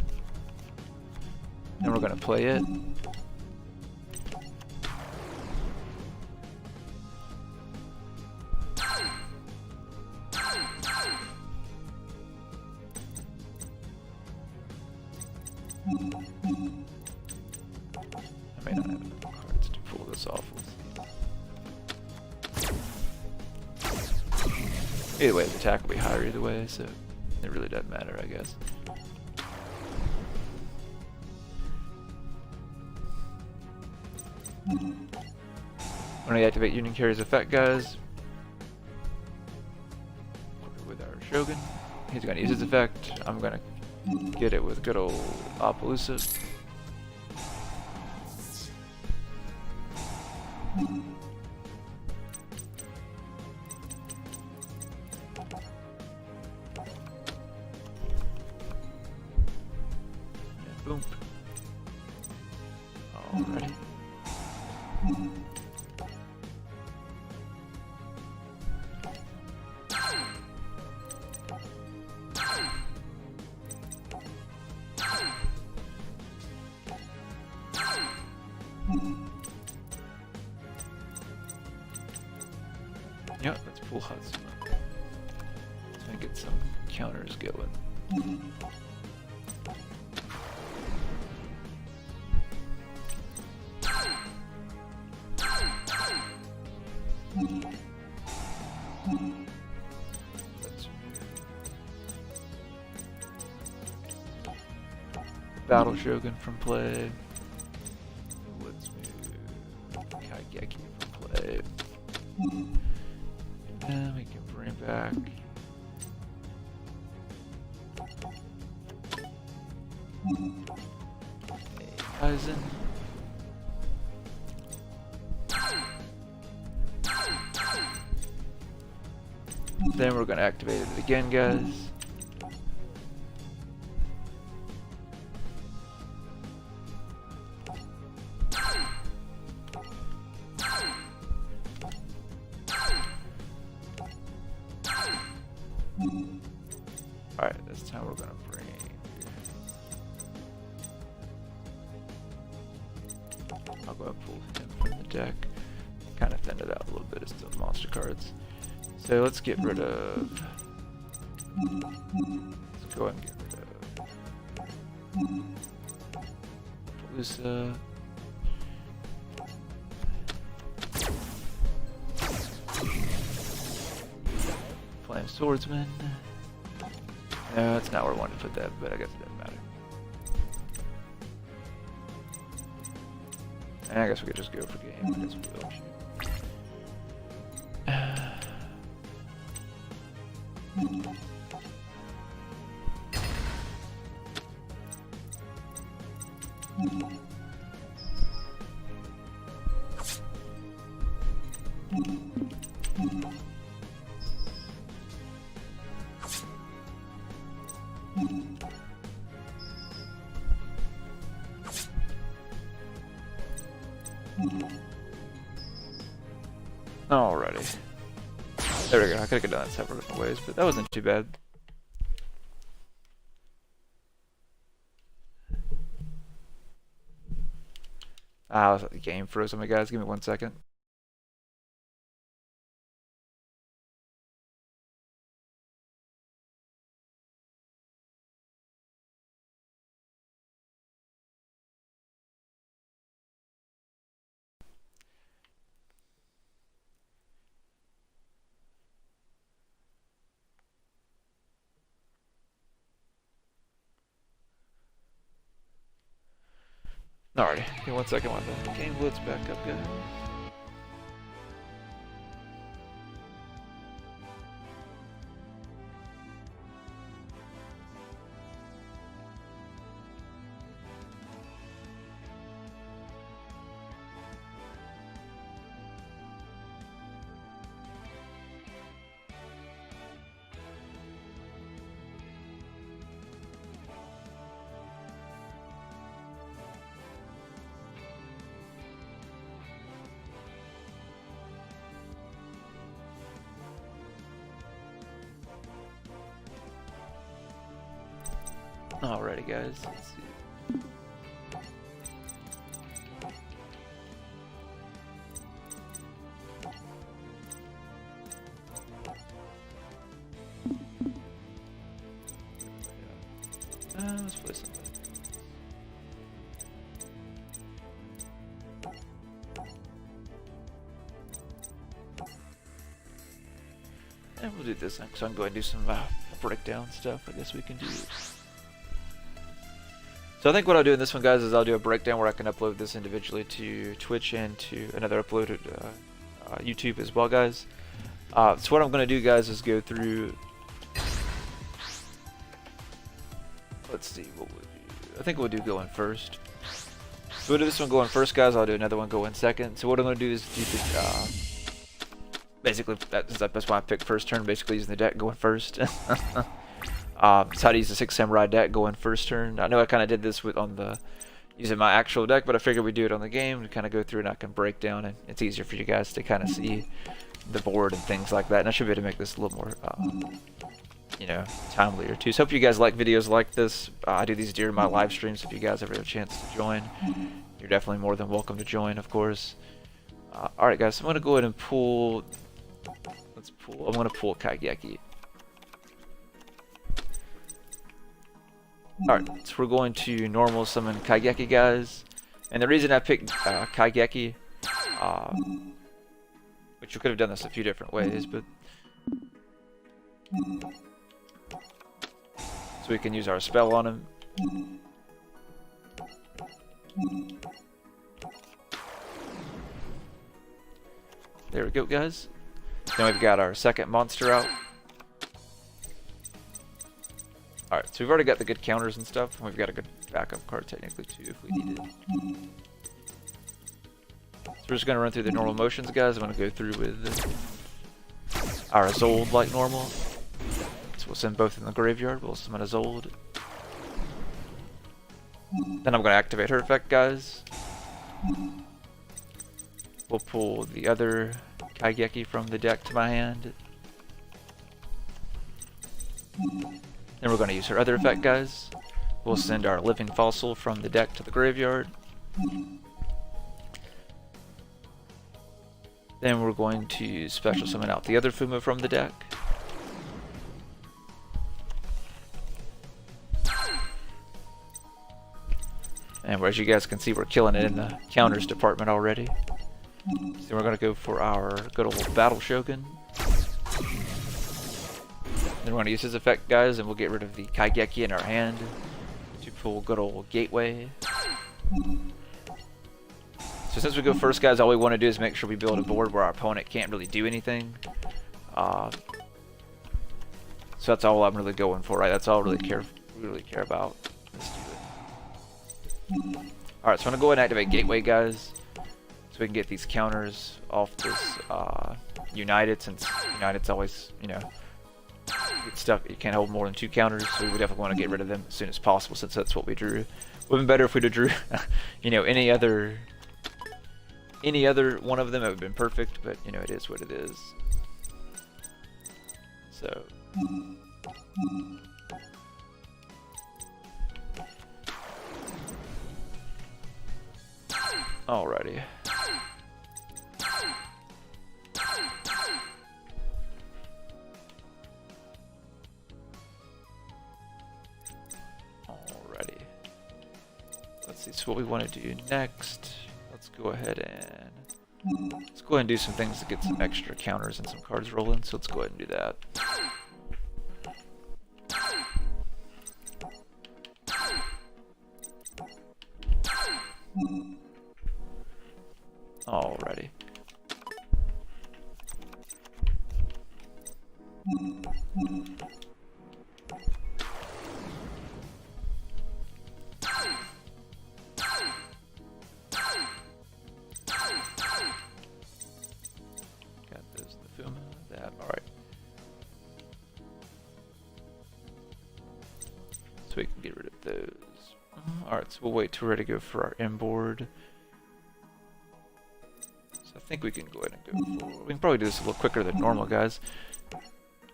And we're gonna play it. I may not have enough cards to pull this off with. Either way, the attack will be higher either way, so it really doesn't matter, I guess. When we activate Union Carry's effect, guys, with our Shogun, he's going to use his effect. I'm going to get it with good old Appaloosa. Boom. Alrighty. Yep, let's pull Hudson. Let's make get some counters going. Battle Shogun from play. Let's move Kaigeki from play. And we can bring back Kaizen. Then we're going to activate it again, guys. Alright, this time we're going to bring... I'll go ahead and pull him from the deck. Kind of thinned it out a little bit, it's still monster cards. So let's get rid of... Let's go ahead and get rid of... Appaloosa. Flame Swordsman. No, that's not where I wanted to put that, but I guess it doesn't matter. And I guess we could just go for game. I guess we will. Alrighty. There we go. I could have done that several different ways, but that wasn't too bad. I was at the game froze on me, guys. Give me 1 second. Alrighty, give me 1 second while the game loads back up, guys. Alrighty, guys. Let's see. Let's play something. And we'll do this next. So I'm going to do some breakdown stuff. I guess we can do. So I think what I'll do in this one, guys, is I'll do a breakdown where I can upload this individually to Twitch and to another uploaded YouTube as well, guys. So what I'm going to do, guys, is go through. Let's see what we'll do. I think we'll do going first. So we'll do this one going first, guys. I'll do another one going second. So what I'm going to do is do the, basically that's why I picked first turn. Basically using the deck going first. It's how to use the 6 Samurai deck going first turn. I know I kind of did this using my actual deck, but I figured we'd do it on the game to kind of go through and I can break down, and it's easier for you guys to kind of see the board and things like that. And I should be able to make this a little more, you know, timelier too. So hope you guys like videos like this. I do these during my live streams. If you guys ever have a chance to join, you're definitely more than welcome to join, of course. Alright, guys, so I'm going to go ahead and pull. I'm going to pull Kaigeki. Alright, so we're going to normal summon Kaigeki, guys. And the reason I picked Kaigeki, which we could have done this a few different ways, but so we can use our spell on him. There we go, guys. Then we've got our second monster out. Alright, so we've already got the good counters and stuff, and we've got a good backup card technically too if we need it. So we're just going to run through the normal motions, guys. I'm going to go through with our Zold like normal. So we'll send both in the graveyard. We'll summon a Zold. Then I'm going to activate her effect, guys. We'll pull the other Kaigeki from the deck to my hand. Then we're going to use her other effect, guys. We'll send our Living Fossil from the deck to the graveyard. Then we're going to special summon out the other Fuma from the deck. And as you guys can see, we're killing it in the counters department already. So we're going to go for our good old Battle Shogun. Then we're going to use his effect, guys, and we'll get rid of the Kaigeki in our hand to pull good old Gateway. So since we go first, guys, all we want to do is make sure we build a board where our opponent can't really do anything. So that's all I'm really going for, right? That's all I really care about. Let's do it. Alright, so I'm going to go ahead and activate Gateway, guys, so we can get these counters off this United, since United's always, you know, stuff. You can't hold more than 2 counters, so we definitely want to get rid of them as soon as possible, since that's what we drew. Would have been better if we'd have drew, you know, any other one of them. It would have been perfect, but you know, it is what it is. So. Alrighty. Alrighty. Let's see. So what we want to do next? Let's go ahead and do some things to get some extra counters and some cards rolling. So let's go ahead and do that. Alrighty. Got those in the Fuma, that, alright. So we can get rid of those. Alright, so we'll wait till we're ready to go for our inboard. So I think we can go ahead and go for... We can probably do this a little quicker than normal, guys.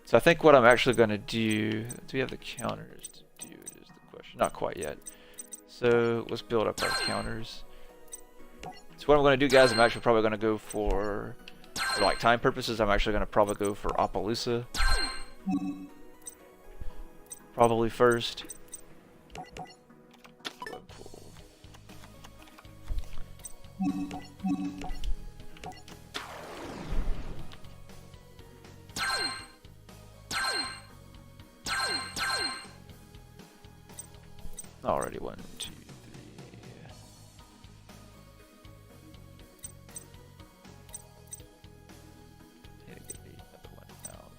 So I think what I'm actually going to do... Do we have the counters to do it is the question. Not quite yet. So let's build up our counters. So what I'm going to do, guys, I'm actually probably going to go for like time purposes, I'm actually going to probably go for Appaloosa. Probably first. Already 1, 2, 3. Need to get another one out.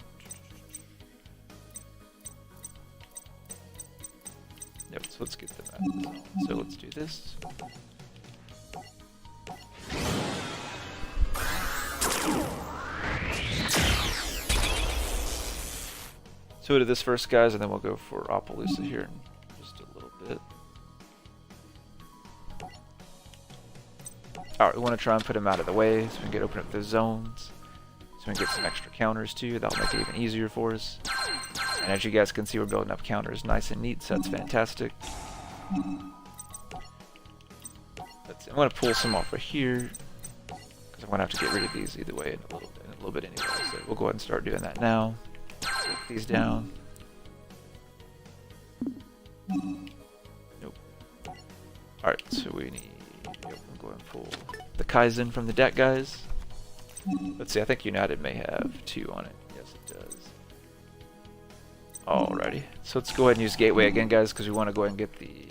Yep, so let's get them out. So let's do this. So we'll do this first, guys, and then we'll go for Appaloosa here in just a little bit. Alright, we want to try and put him out of the way so we can open up those zones. So we can get some extra counters too. That'll make it even easier for us. And as you guys can see, we're building up counters nice and neat, so that's fantastic. I'm going to pull some off of here, because I'm going to have to get rid of these either way in a little bit anyway. So we'll go ahead and start doing that now. Put these down. Nope. Alright, so we need... Yep, I'm going to pull the Kaizen from the deck, guys. Let's see, I think United may have 2 on it. Yes, it does. Alrighty. So let's go ahead and use Gateway again, guys, because we want to go ahead and get the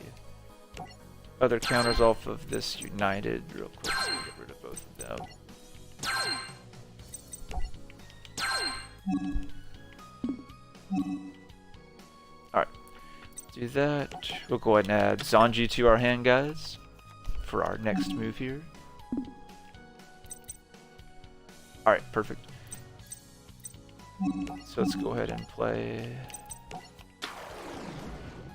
other counters off of this United real quick so we get rid of both of them. Alright, do that. We'll go ahead and add Zanji to our hand, guys, for our next move here. Alright, perfect. So let's go ahead and play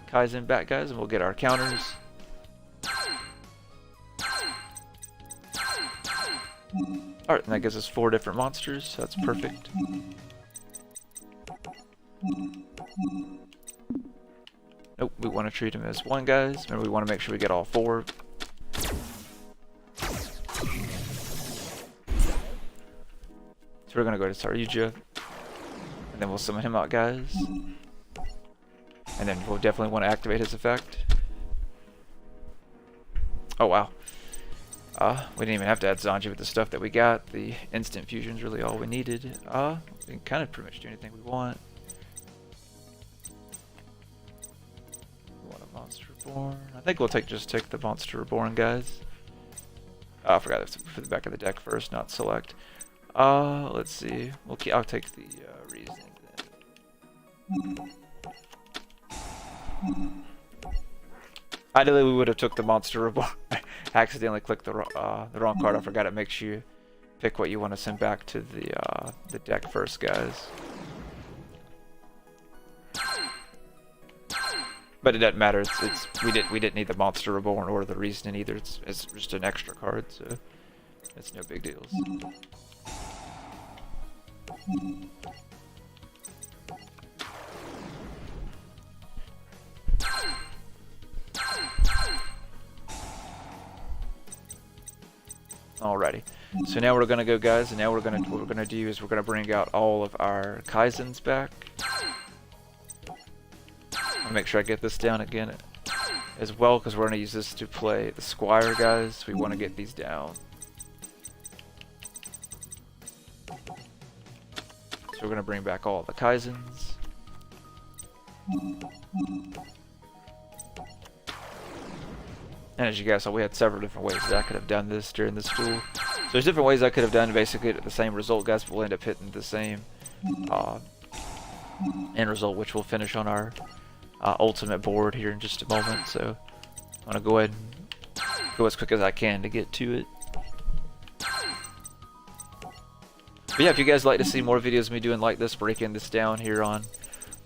Kaizen back, guys, and we'll get our counters. Alright, and that gives us 4 different monsters, so that's perfect. Nope, we want to treat them as 1, guys. Remember, we want to make sure we get all 4. So we're going to go to yugioh, and then we'll summon him out, guys. And then we'll definitely want to activate his effect. Oh, wow. We didn't even have to add Zanji with the stuff that we got. The instant fusion's really all we needed. We can kind of pretty much do anything we want. We want a Monster Reborn. I think we'll just take the Monster Reborn, guys. I forgot to put the back of the deck first, not select. Let's see. I'll take the reasoning then. Ideally, we would have took the Monster Reborn. I accidentally clicked the wrong card. I forgot it makes you pick what you want to send back to the deck first, guys. But it doesn't matter. We didn't need the Monster Reborn or the Reasoning either. It's just an extra card, so it's no big deals. Alrighty, so now we're gonna go, guys, and now what we're gonna do is we're gonna bring out all of our Kaizens back. I'll make sure I get this down again as well, because we're gonna use this to play the Squire, guys. We want to get these down. So we're gonna bring back all the Kaizens. And as you guys saw, we had several different ways that I could have done this during this duel. So there's different ways I could have done basically the same result, guys, but we'll end up hitting the same end result, which we'll finish on our ultimate board here in just a moment. So I'm going to go ahead and go as quick as I can to get to it. But yeah, if you guys like to see more videos of me doing like this, breaking this down here on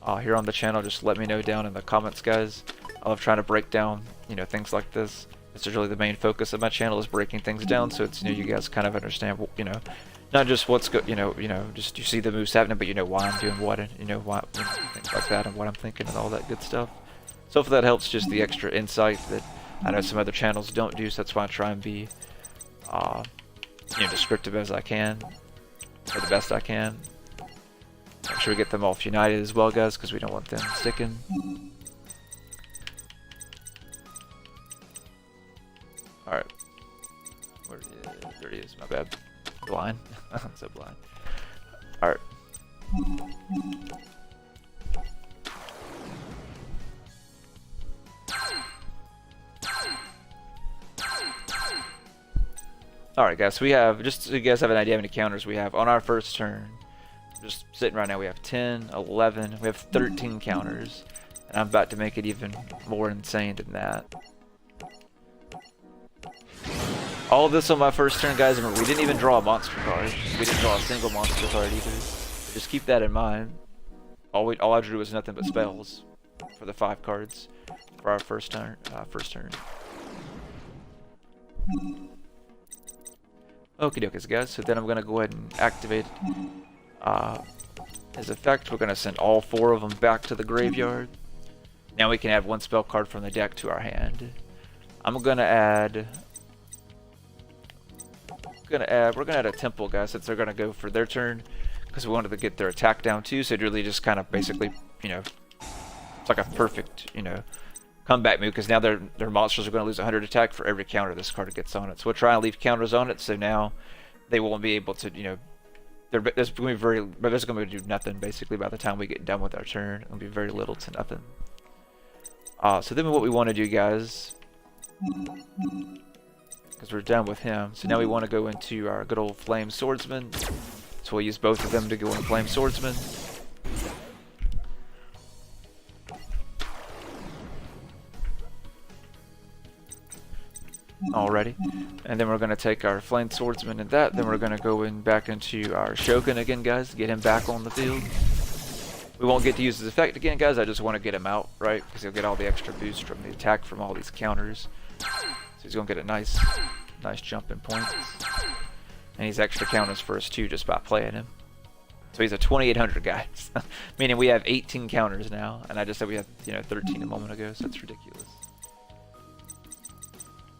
the channel, just let me know down in the comments, guys. I love trying to break down, you know, things like this. This is really the main focus of my channel, is breaking things down, so it's, you know, you guys kind of understand, you know, not just what's good, you know, just you see the moves happening, but you know why I'm doing what, and you know why, you know, things like that, and what I'm thinking, and all that good stuff. So hopefully that helps, just the extra insight that I know some other channels don't do. So that's why I try and be, you know, descriptive as I can, or the best I can. Make sure we get them off united as well, guys, because we don't want them sticking. Alright. There he is, my bad. Blind. I'm so blind. Alright. Alright, guys, so we have, just so you guys have an idea how many counters we have on our first turn. Just sitting right now, we have 10, 11, we have 13 counters. And I'm about to make it even more insane than that. All of this on my first turn, guys. Remember, we didn't even draw a monster card. We didn't draw a single monster card either. So just keep that in mind. All I drew was nothing but spells for the 5 cards for our first turn. Okie dokies, guys. So then I'm gonna go ahead and activate his effect. We're gonna send all 4 of them back to the graveyard. Now we can add 1 spell card from the deck to our hand. I'm gonna add. We're gonna add a temple, guys, since they're gonna go for their turn, because we wanted to get their attack down too. So it really just kind of basically, you know, it's like a perfect, you know, comeback move, because now their monsters are going to lose 100 attack for every counter this card gets on it. So we'll try and leave counters on it, so now they won't be able to, you know, there's going to do nothing basically by the time we get done with our turn. It'll be very little to nothing. So then what we want to do, guys, because we're done with him, so now we want to go into our good old Flame Swordsman. So we'll use both of them to go in Flame Swordsman. Alrighty, and then we're going to take our Flame Swordsman and that, then we're going to go in back into our Shogun again, guys, get him back on the field. We won't get to use his effect again, guys, I just want to get him out, right, because he'll get all the extra boost from the attack from all these counters. So he's going to get a nice jump in points. And he's extra counters for us too just by playing him. So he's a 2800, guys. Meaning we have 18 counters now, and I just said we had, you know, 13 a moment ago, so that's ridiculous.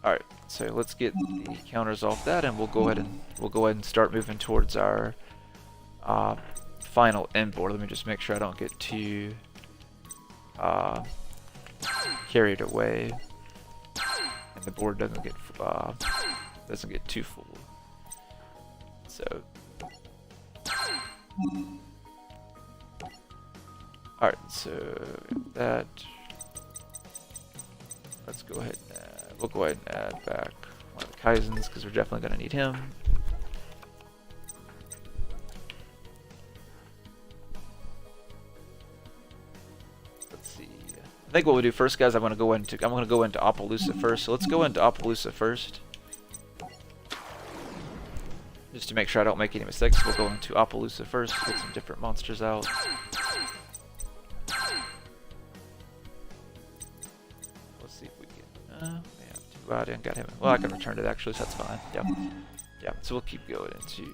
Alright, so let's get the counters off that, and we'll go ahead and start moving towards our final end board. Let me just make sure I don't get too carried away, and the board doesn't get too full. So, alright, so that, let's go ahead and we'll go ahead and add back one of the Kaizens, because we're definitely going to need him. Let's see. I think what we'll do first, guys, I'm going to go into Appaloosa first. So let's go into Appaloosa first. Just to make sure I don't make any mistakes, we'll go into Appaloosa first, get some different monsters out. Let's see if we can. I didn't get him. Well, I can return it actually, so that's fine. Yep. Yeah. So we'll keep going into.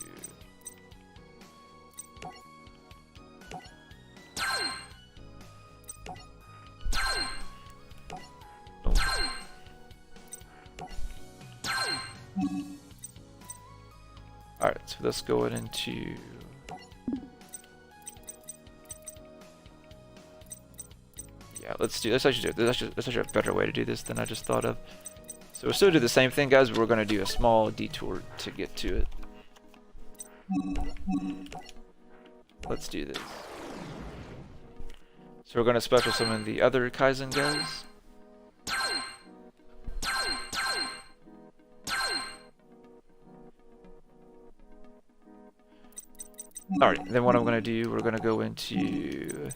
Alright, so let's go into. Yeah, let's do this. That's actually a better way to do this than I just thought of. So we'll still do the same thing, guys, but we're going to do a small detour to get to it. Let's do this. So we're going to special summon the other Kaizen, guys. Alright, then what I'm gonna do, we're gonna go into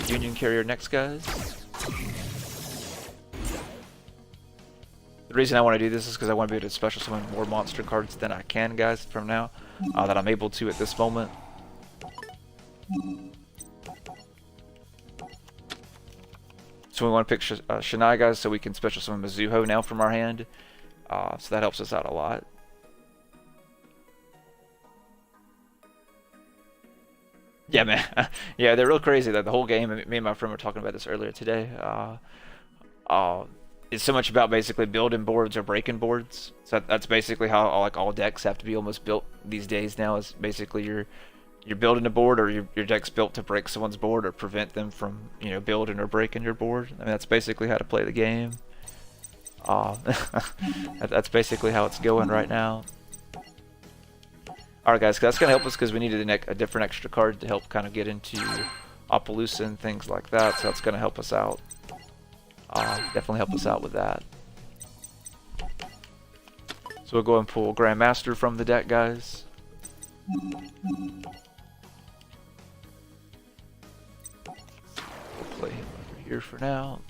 Union Carrier next, guys. The reason I want to do this is because I want to be able to special summon more monster cards than I can, guys, from now, that I'm able to at this moment. So we want to pick Shinai, guys, so we can special summon Yugioh now from our hand. So that helps us out a lot. Yeah, man. Yeah, they're real crazy. That the whole game, me and my friend were talking about this earlier today. It's so much about basically building boards or breaking boards. So that's basically how like all decks have to be almost built these days now. Is basically you're building a board, or your deck's built to break someone's board or prevent them from, you know, building or breaking your board. I mean, that's basically how to play the game. That's basically how it's going right now. Alright, guys, that's going to help us because we needed a different extra card to help kind of get into Appaloosa and things like that. So that's going to help us out. Definitely help us out with that. So we'll go and pull Grandmaster from the deck, guys. We'll play him over here for now.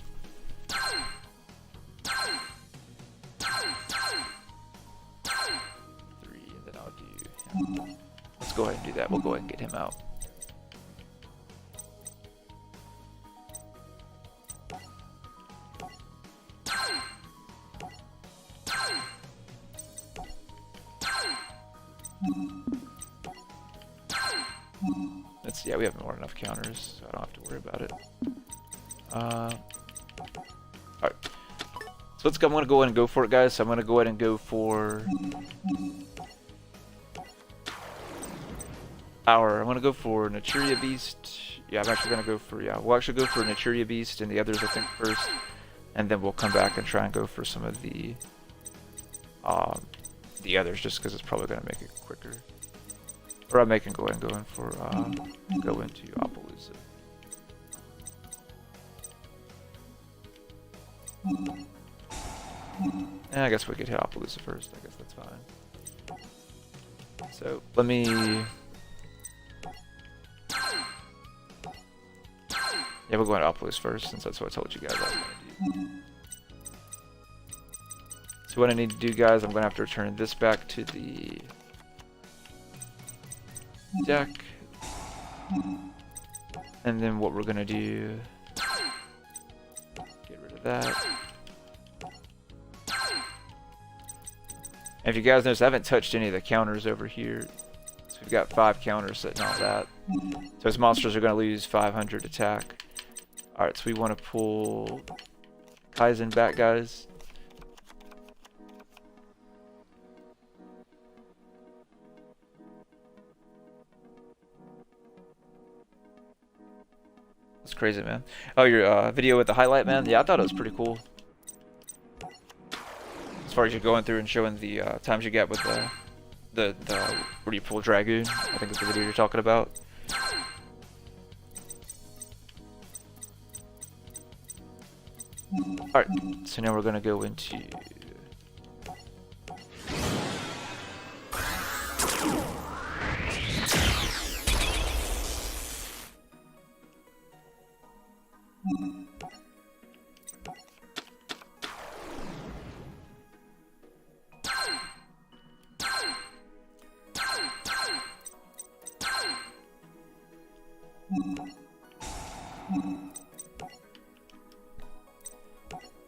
Let's go ahead and do that. We'll go ahead and get him out. Yeah, we have more than enough counters, so I don't have to worry about it. Alright. So I'm going to go ahead and go for it, guys. So I'm going to go ahead and go for I'm going to go for Naturia Beast. Yeah, I'm actually going to go for, we'll actually go for Naturia Beast and the others, I think, first. And then we'll come back and try and go for some of the others, just because it's probably going to make it quicker. Or I'm making go ahead and go into Appaloosa. And I guess we could hit Appaloosa first. I guess that's fine. So let me. Yeah, we'll go into Appaloosa first, since that's what I told you guys I was going to do. So what I need to do, guys, I'm going to have to return this back to the deck, and then what we're gonna do, get rid of that. And if you guys notice, I haven't touched any of the counters over here. So we've got 5 counters sitting on that. So his monsters are gonna lose 500 attack. Alright, so we want to pull Kaizen back, guys. That's crazy, man. Oh, your video with the highlight, man? Yeah, I thought it was pretty cool. As far as you're going through and showing the times you get with the where you pull Dragoon. I think it's the video you're talking about. Alright, so now we're going to go into...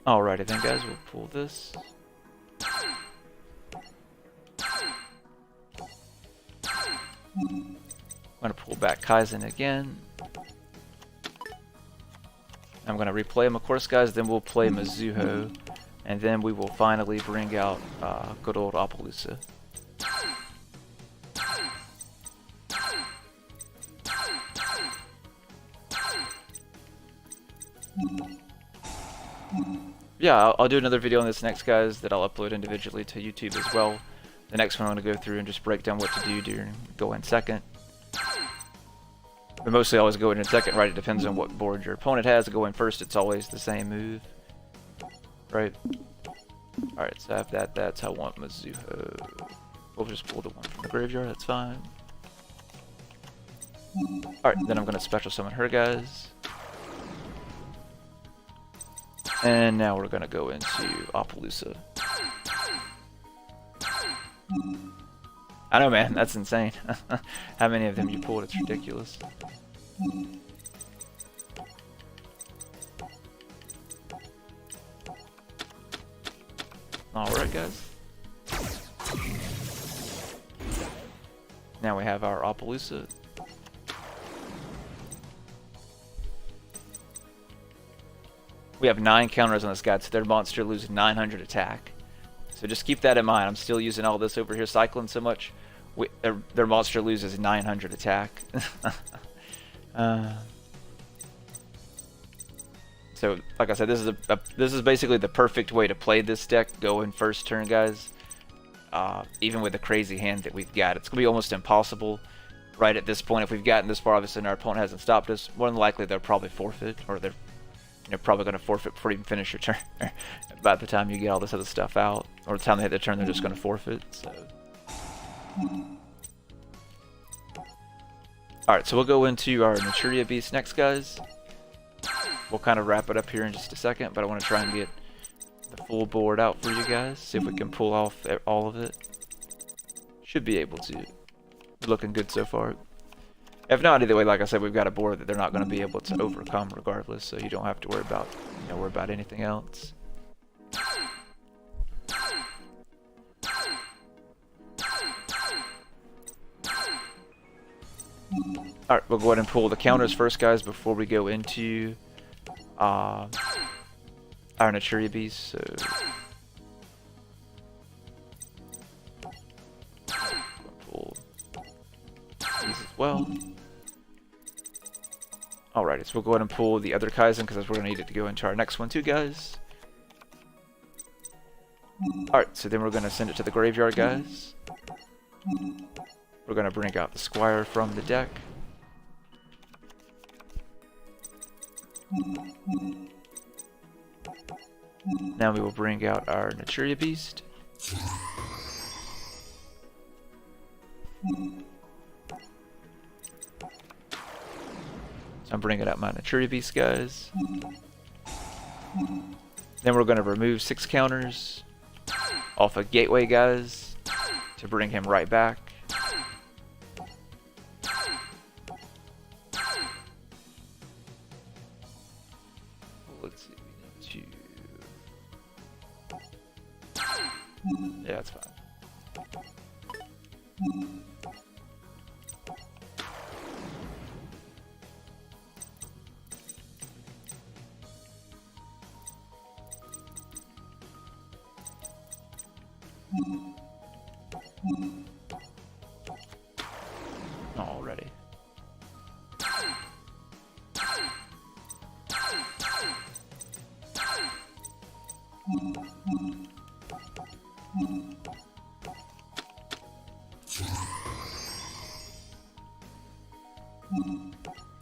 Alrighty then, guys, we'll pull this. I'm going to pull back Kaizen again. I'm going to replay him, of course, guys, then we'll play Yugioh, and then we will finally bring out good old Appaloosa. Yeah, I'll do another video on this next, guys, that I'll upload individually to YouTube as well. The next one I'm going to go through and just break down what to do during go in second. But mostly I always go in second, right? It depends on what board your opponent has. Go in first, it's always the same move. Right? Alright, so I have that. That's how I want Yugioh. We'll just pull the one from the graveyard, that's fine. Alright, then I'm gonna special summon her, guys. And now we're gonna go into Appaloosa. I know, man, that's insane. How many of them you pulled, it's ridiculous. Alright, guys. Now we have our Appaloosa. We have 9 counters on this guy, so their monster loses 900 attack. So just keep that in mind. I'm still using all this over here, cycling so much. Their monster loses 900 attack. So, like I said, this is basically the perfect way to play this deck. Go in first turn, guys. Even with the crazy hand that we've got, it's gonna be almost impossible. Right at this point, if we've gotten this far, obviously, and our opponent hasn't stopped us, more than likely they'll probably forfeit, or they're probably going to forfeit before you even finish your turn. By the time you get all this other stuff out, or the time they hit their turn, they're just going to forfeit. So, alright, so we'll go into our Naturia Beast next, guys. We'll kind of wrap it up here in just a second, but I want to try and get the full board out for you guys. See if we can pull off all of it. Should be able to. Looking good so far. If not, either way, like I said, we've got a board that they're not going to be able to overcome regardless, so you don't have to worry about anything else. Alright, we'll go ahead and pull the counters first, guys, before we go into our Naturia Beast. So pull these as well. Alrighty, so we'll go ahead and pull the other Kaizen because we're going to need it to go into our next one too, guys. Alright, so then we're going to send it to the graveyard, guys. We're going to bring out the Squire from the deck. Now we will bring out our Naturia Beast. So I'm bringing out my Naturia Beast, guys. Then we're going to remove 6 counters off of Gateway, guys, to bring him right back. Let's see, we need to... Yeah, that's fine. Already.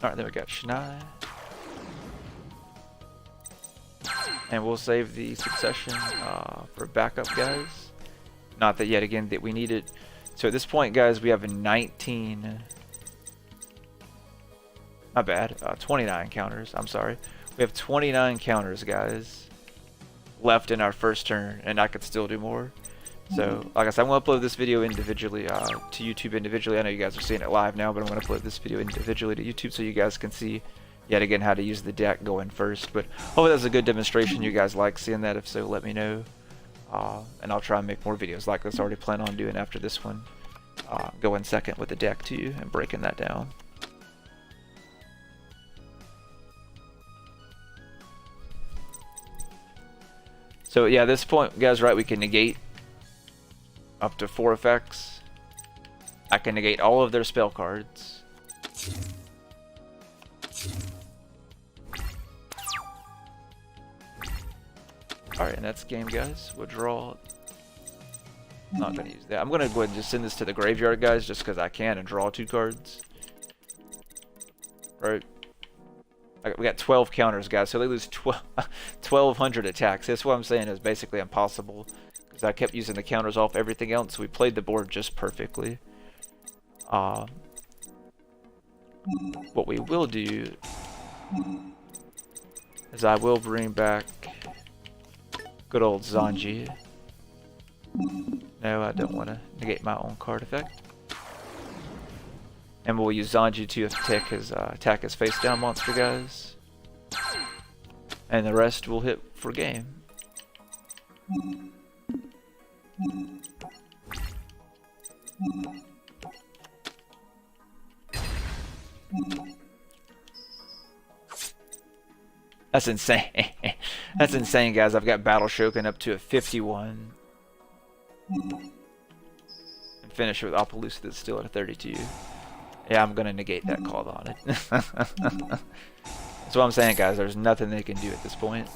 Alright, then we got Shinai. And we'll save the succession for backup, guys. Not that yet again that we need it. So at this point, guys, we have 19. Not bad. 29 counters. I'm sorry. We have 29 counters, guys, left in our first turn, and I could still do more. So, like I said, I'm going to upload this video individually to YouTube individually. I know you guys are seeing it live now, but I'm going to upload this video individually to YouTube so you guys can see yet again how to use the deck going first. But hopefully that's a good demonstration. You guys like seeing that. If so, let me know. And I'll try and make more videos like this. I already plan on doing after this one. Going second with the deck too and breaking that down. So yeah, at this point, guys, right, we can negate up to 4 effects. I can negate all of their spell cards. Alright, and that's game, guys. We'll draw. Not going to use that. I'm going to go ahead and just send this to the graveyard, guys, just because I can, and draw 2 cards. Right. We got 12 counters, guys, so they lose 1200 attacks. That's what I'm saying is basically impossible. Because because I kept using the counters off everything else. We played the board just perfectly. What we will do is I will bring back good old Zanji. No, I don't want to negate my own card effect. And we'll use Zanji to attack his face down monster guys. And the rest will hit for game. That's insane. That's insane, guys. I've got Battle Shogun up to a 51. And finish with Appaloosa that's still at a 32. Yeah, I'm going to negate that call on it. That's what I'm saying, guys. There's nothing they can do at this point.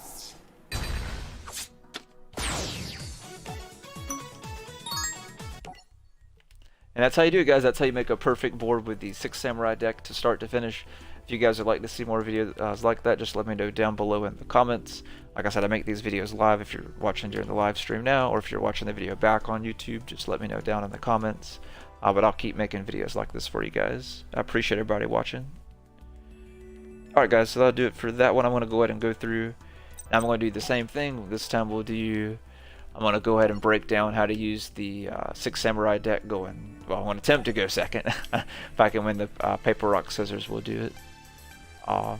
And that's how you do it, guys. That's how you make a perfect board with the 6 Samurai deck to start to finish. If you guys would like to see more videos like that, just let me know down below in the comments. Like I said, I make these videos live if you're watching during the live stream now, or if you're watching the video back on YouTube, just let me know down in the comments. But I'll keep making videos like this for you guys. I appreciate everybody watching. Alright guys, so that'll do it for that one. I'm going to go ahead and go through. I'm going to do the same thing. This time I'm going to go ahead and break down how to use the 6 Samurai deck going. Well, I'm going to attempt to go second. If I can win the paper, rock, scissors, we'll do it. Or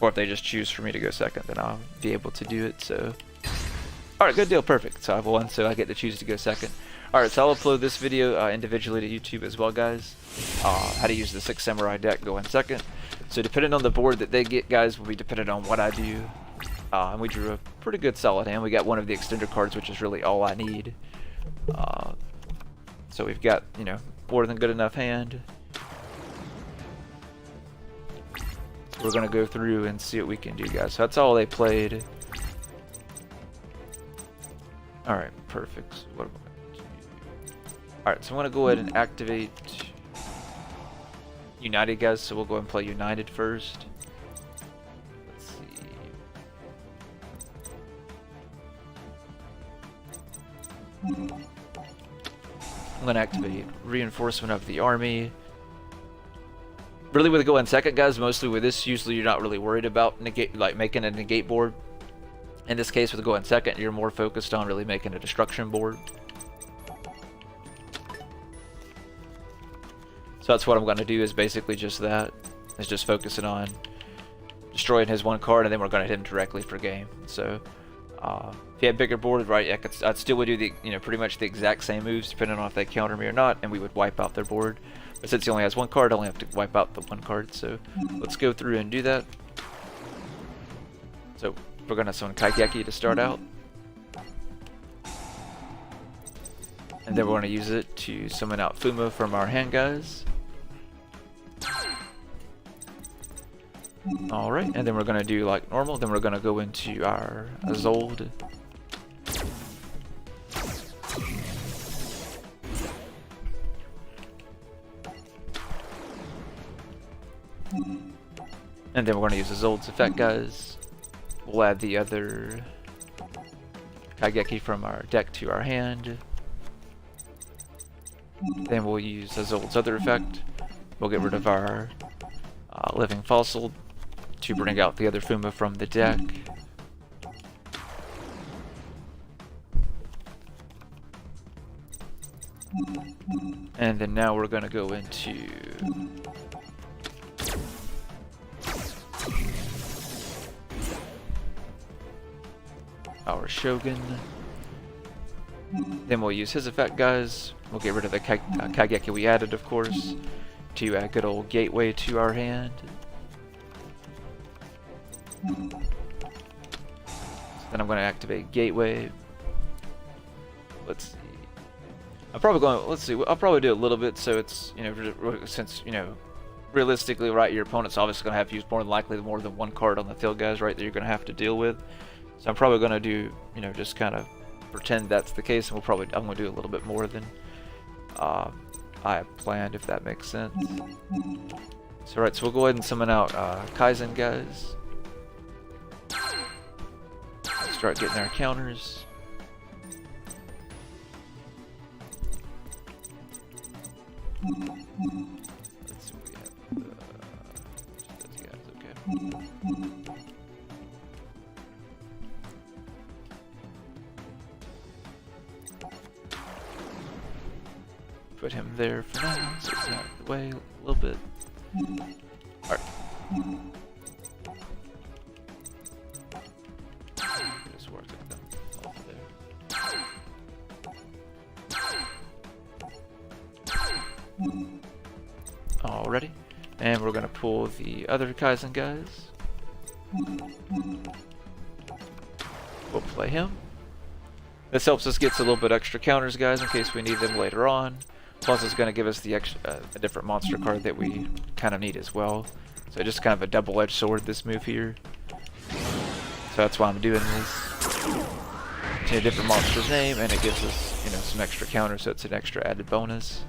if they just choose for me to go second, then I'll be able to do it. So, alright, good deal, perfect. So I've won, so I get to choose to go second. Alright, so I'll upload this video individually to YouTube as well, guys. How to use the 6 Samurai deck going second. So depending on the board that they get, guys, will be dependent on what I do. And we drew a pretty good solid hand. We got one of the extender cards, which is really all I need. So we've got, you know, more than good enough hand. We're going to go through and see what we can do, guys. So that's all they played. Alright, perfect. So what am I going to do? Alright, so I'm going to go ahead and activate United, guys. So we'll go ahead and play United first. Let's see. I'm going to activate Reinforcement of the Army. Really, with going second, guys, mostly with this, usually you're not really worried about making a negate board. In this case, with going second, you're more focused on really making a destruction board. So that's what I'm going to do, is basically just that. Is just focusing on destroying his one card, and then we're going to hit him directly for game. So if you had a bigger board, right, I'd still would do the, you know, pretty much the exact same moves, depending on if they counter me or not, and we would wipe out their board. But since he only has one card, I only have to wipe out the one card. So let's go through and do that. So we're going to summon Kaigeki to start out. And then we're going to use it to summon out Fuma from our hand, guys. Alright, and then we're going to do like normal. Then we're going to go into our Zold. And then we're going to use the Zold's effect, guys. We'll add the other Kaigeki from our deck to our hand. Then we'll use Zold's other effect. We'll get rid of our Living Fossil to bring out the other Fuma from the deck. And then now we're going to go into our Shogun. Then we'll use his effect, guys. We'll get rid of the Kaigeki we added, of course, to add good old Gateway to our hand. Then I'm going to activate Gateway. Let's see. I'll probably do a little bit, so it's, you know, since, you know, realistically, right, your opponent's obviously going to have to use more than one card on the field, guys, right, that you're going to have to deal with. So I'm probably going to do, you know, just kind of pretend that's the case, and I'm going to do a little bit more than I have planned, if that makes sense. So right, so we'll go ahead and summon out Kaizen, guys. Start getting our counters. Let's see what we have. Just those guys, okay. Put him there for now, so he's out of the way a little bit. Alright. Just work with them over there. Alrighty. And we're gonna pull the other Kaizen guys. We'll play him. This helps us get a little bit extra counters, guys, in case we need them later on. Plus, it's going to give us the extra, a different monster card that we kind of need as well. So just kind of a double-edged sword, this move here. So that's why I'm doing this. It's a different monster's name, and it gives us, you know, some extra counters, so it's an extra added bonus.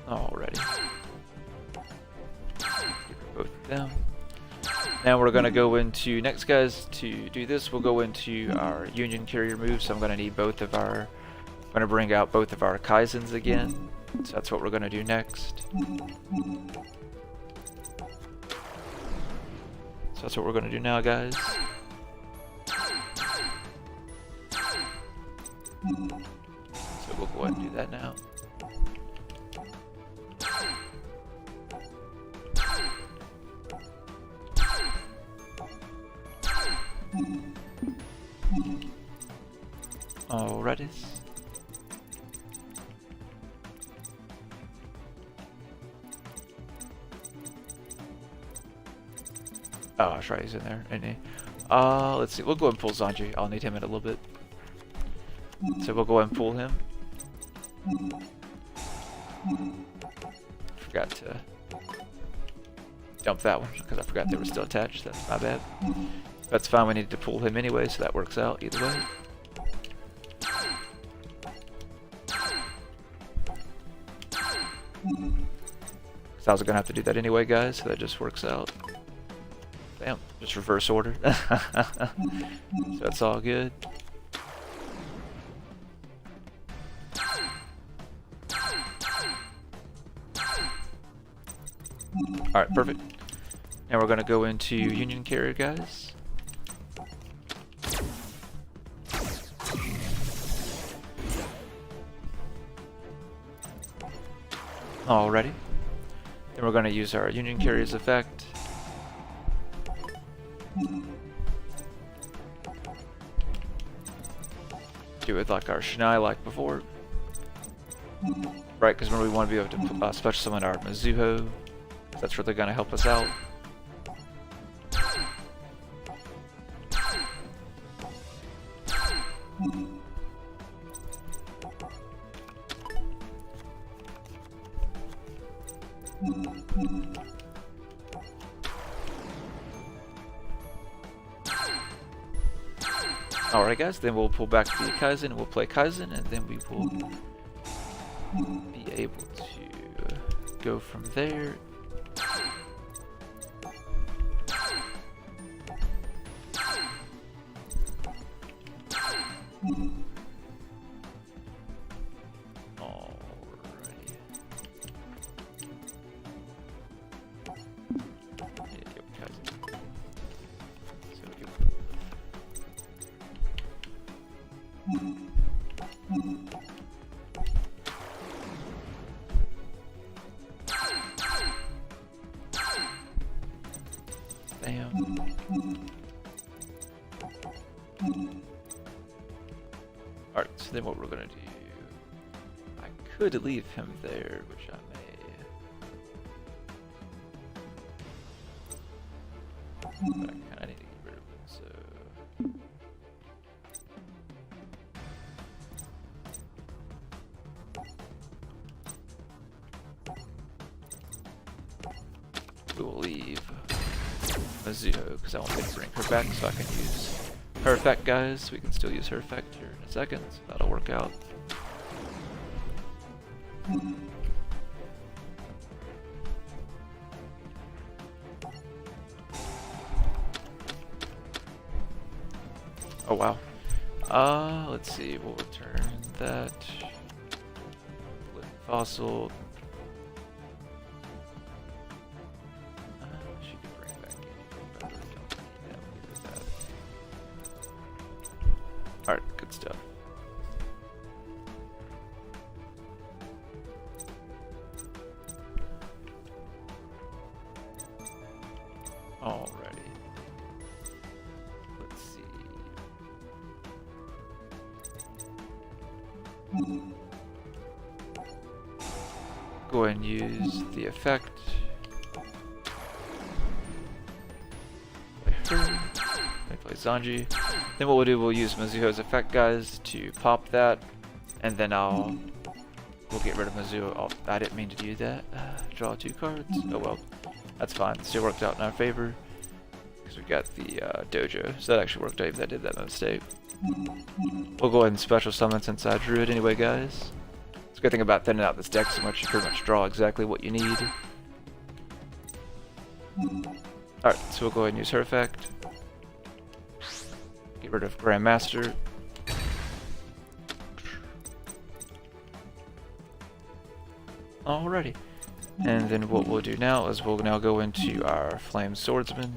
Alrighty. Both of them. Now we're going to go into, next guys, to do this, we'll go into our Union Carrier move, so I'm going to need both of our, I'm going to bring out both of our Kaizens again, so that's what we're going to do next. So that's what we're going to do now, guys. So we'll go ahead and do that now. Alrighty. Oh, that's right, he's in there, isn't he? Let's see, we'll go ahead and pull Zanji. I'll need him in a little bit. So we'll go ahead and pull him. Forgot to dump that one because I forgot they were still attached. That's my bad. That's fine, we needed to pull him anyway, so that works out either way. So I was gonna have to do that anyway, guys, so that just works out. Damn, just reverse order. So that's all good. Alright, perfect. Now we're gonna go into Union Carrier, guys. Alrighty. Then we're going to use our Union Carrier's effect. Do it like our Shinai like before. Right, because remember we want to be able to special summon our Mizuho. That's really going to help us out. Alright guys, then we'll pull back the Kaizen and we'll play Kaizen, and then we will be able to go from there. Alright, so then what we're gonna do, I could leave him there, which I may, but I kinda need to get rid of him, so. We will leave Mizuho because I want to bring her back so I can use her effect, guys. We can still use her effect here in a second, so that'll work out. Oh wow. Let's see, we'll return that. Fossil. She could bring back anything, but I really don't need that. Alright, good stuff. Alrighty. Let's see. Go ahead and use the effect. Play Zanji. Then what we'll do, we'll use Mizuho's effect, guys, to pop that, and then we'll get rid of Mizuho. Oh, I didn't mean to do that. Draw 2 cards. Oh well, that's fine. Still worked out in our favor because we got the dojo. So that actually worked out even though I did that mistake. We'll go ahead and special summon since I drew it anyway, guys. It's a good thing about thinning out this deck so much, you pretty much draw exactly what you need. Alright, so we'll go ahead and use her effect. Get rid of Grandmaster. Alrighty. And then what we'll do now is we'll now go into our Flame Swordsman.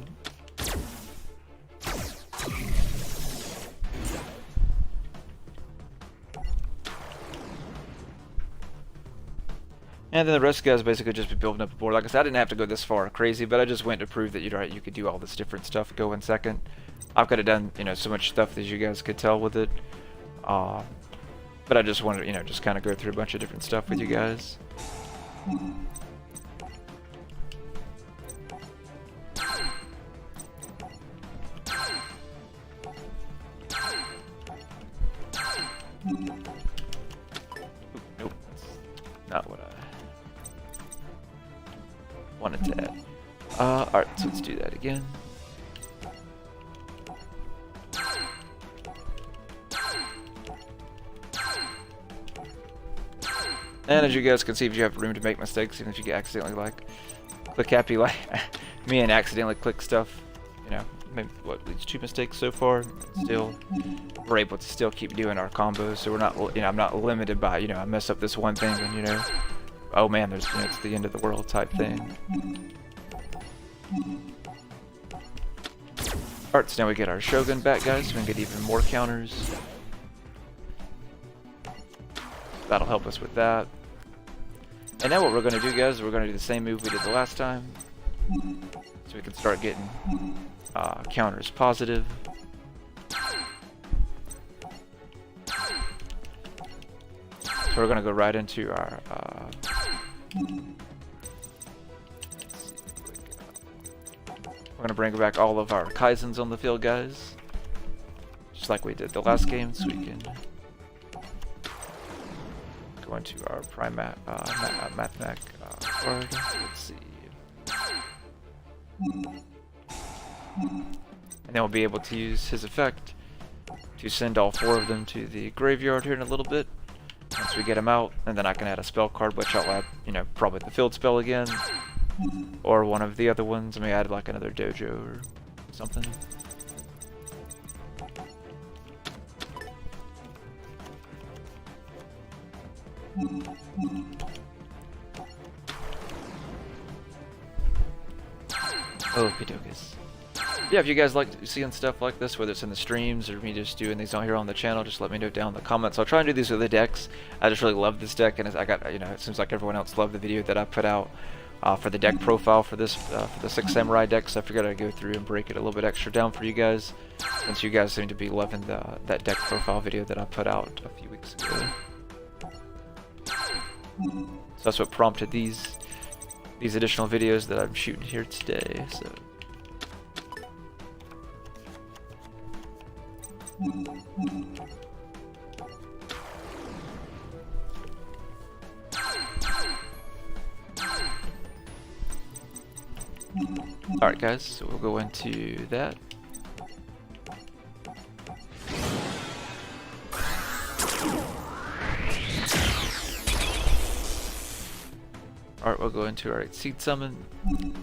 And then the rest of the guys basically just be building up a board. Like I said, I didn't have to go this far crazy, but I just went to prove that you could do all this different stuff go in second. I could have done, so much stuff that you guys could tell with it. But I just wanted to, just kind of go through a bunch of different stuff with you guys. Nope, that's not what I wanted to add. Alright, so let's do that again. And as you guys can see, if you have room to make mistakes, even if you get accidentally click happy like me and accidentally click stuff, maybe what, at least 2 mistakes so far. Still, we're able to still keep doing our combos, so we're not, I'm not limited by, I mess up this one thing and oh man, there's, it's the end of the world type thing. Alright, so now we get our Shogun back, guys, so we can get even more counters. That'll help us with that. And now what we're going to do, guys, is we're going to do the same move we did the last time. So we can start getting counters positive. So we're going to go right into our... we're going to bring back all of our Kaizens on the field, guys. Just like we did the last game, so we can... go into our Mathmech card. Let's see. And then we'll be able to use his effect to send all 4 of them to the graveyard here in a little bit. Once we get them out, and then I can add a spell card, which I'll add, probably the field spell again. Or one of the other ones. I may add like another dojo or something. Okie dokies. Yeah, if you guys like seeing stuff like this, whether it's in the streams or me just doing these on here on the channel, just let me know down in the comments. I'll try and do these with the decks. I just really love this deck, and I got, it seems like everyone else loved the video that I put out for the deck profile for this for the 6 Samurai deck. So I figured I'd go through and break it a little bit extra down for you guys, since you guys seem to be loving that deck profile video that I put out a few weeks ago. So that's what prompted these additional videos that I'm shooting here today. So. Alright guys, so we'll go into that. Alright, we'll go into our seed summon. We'll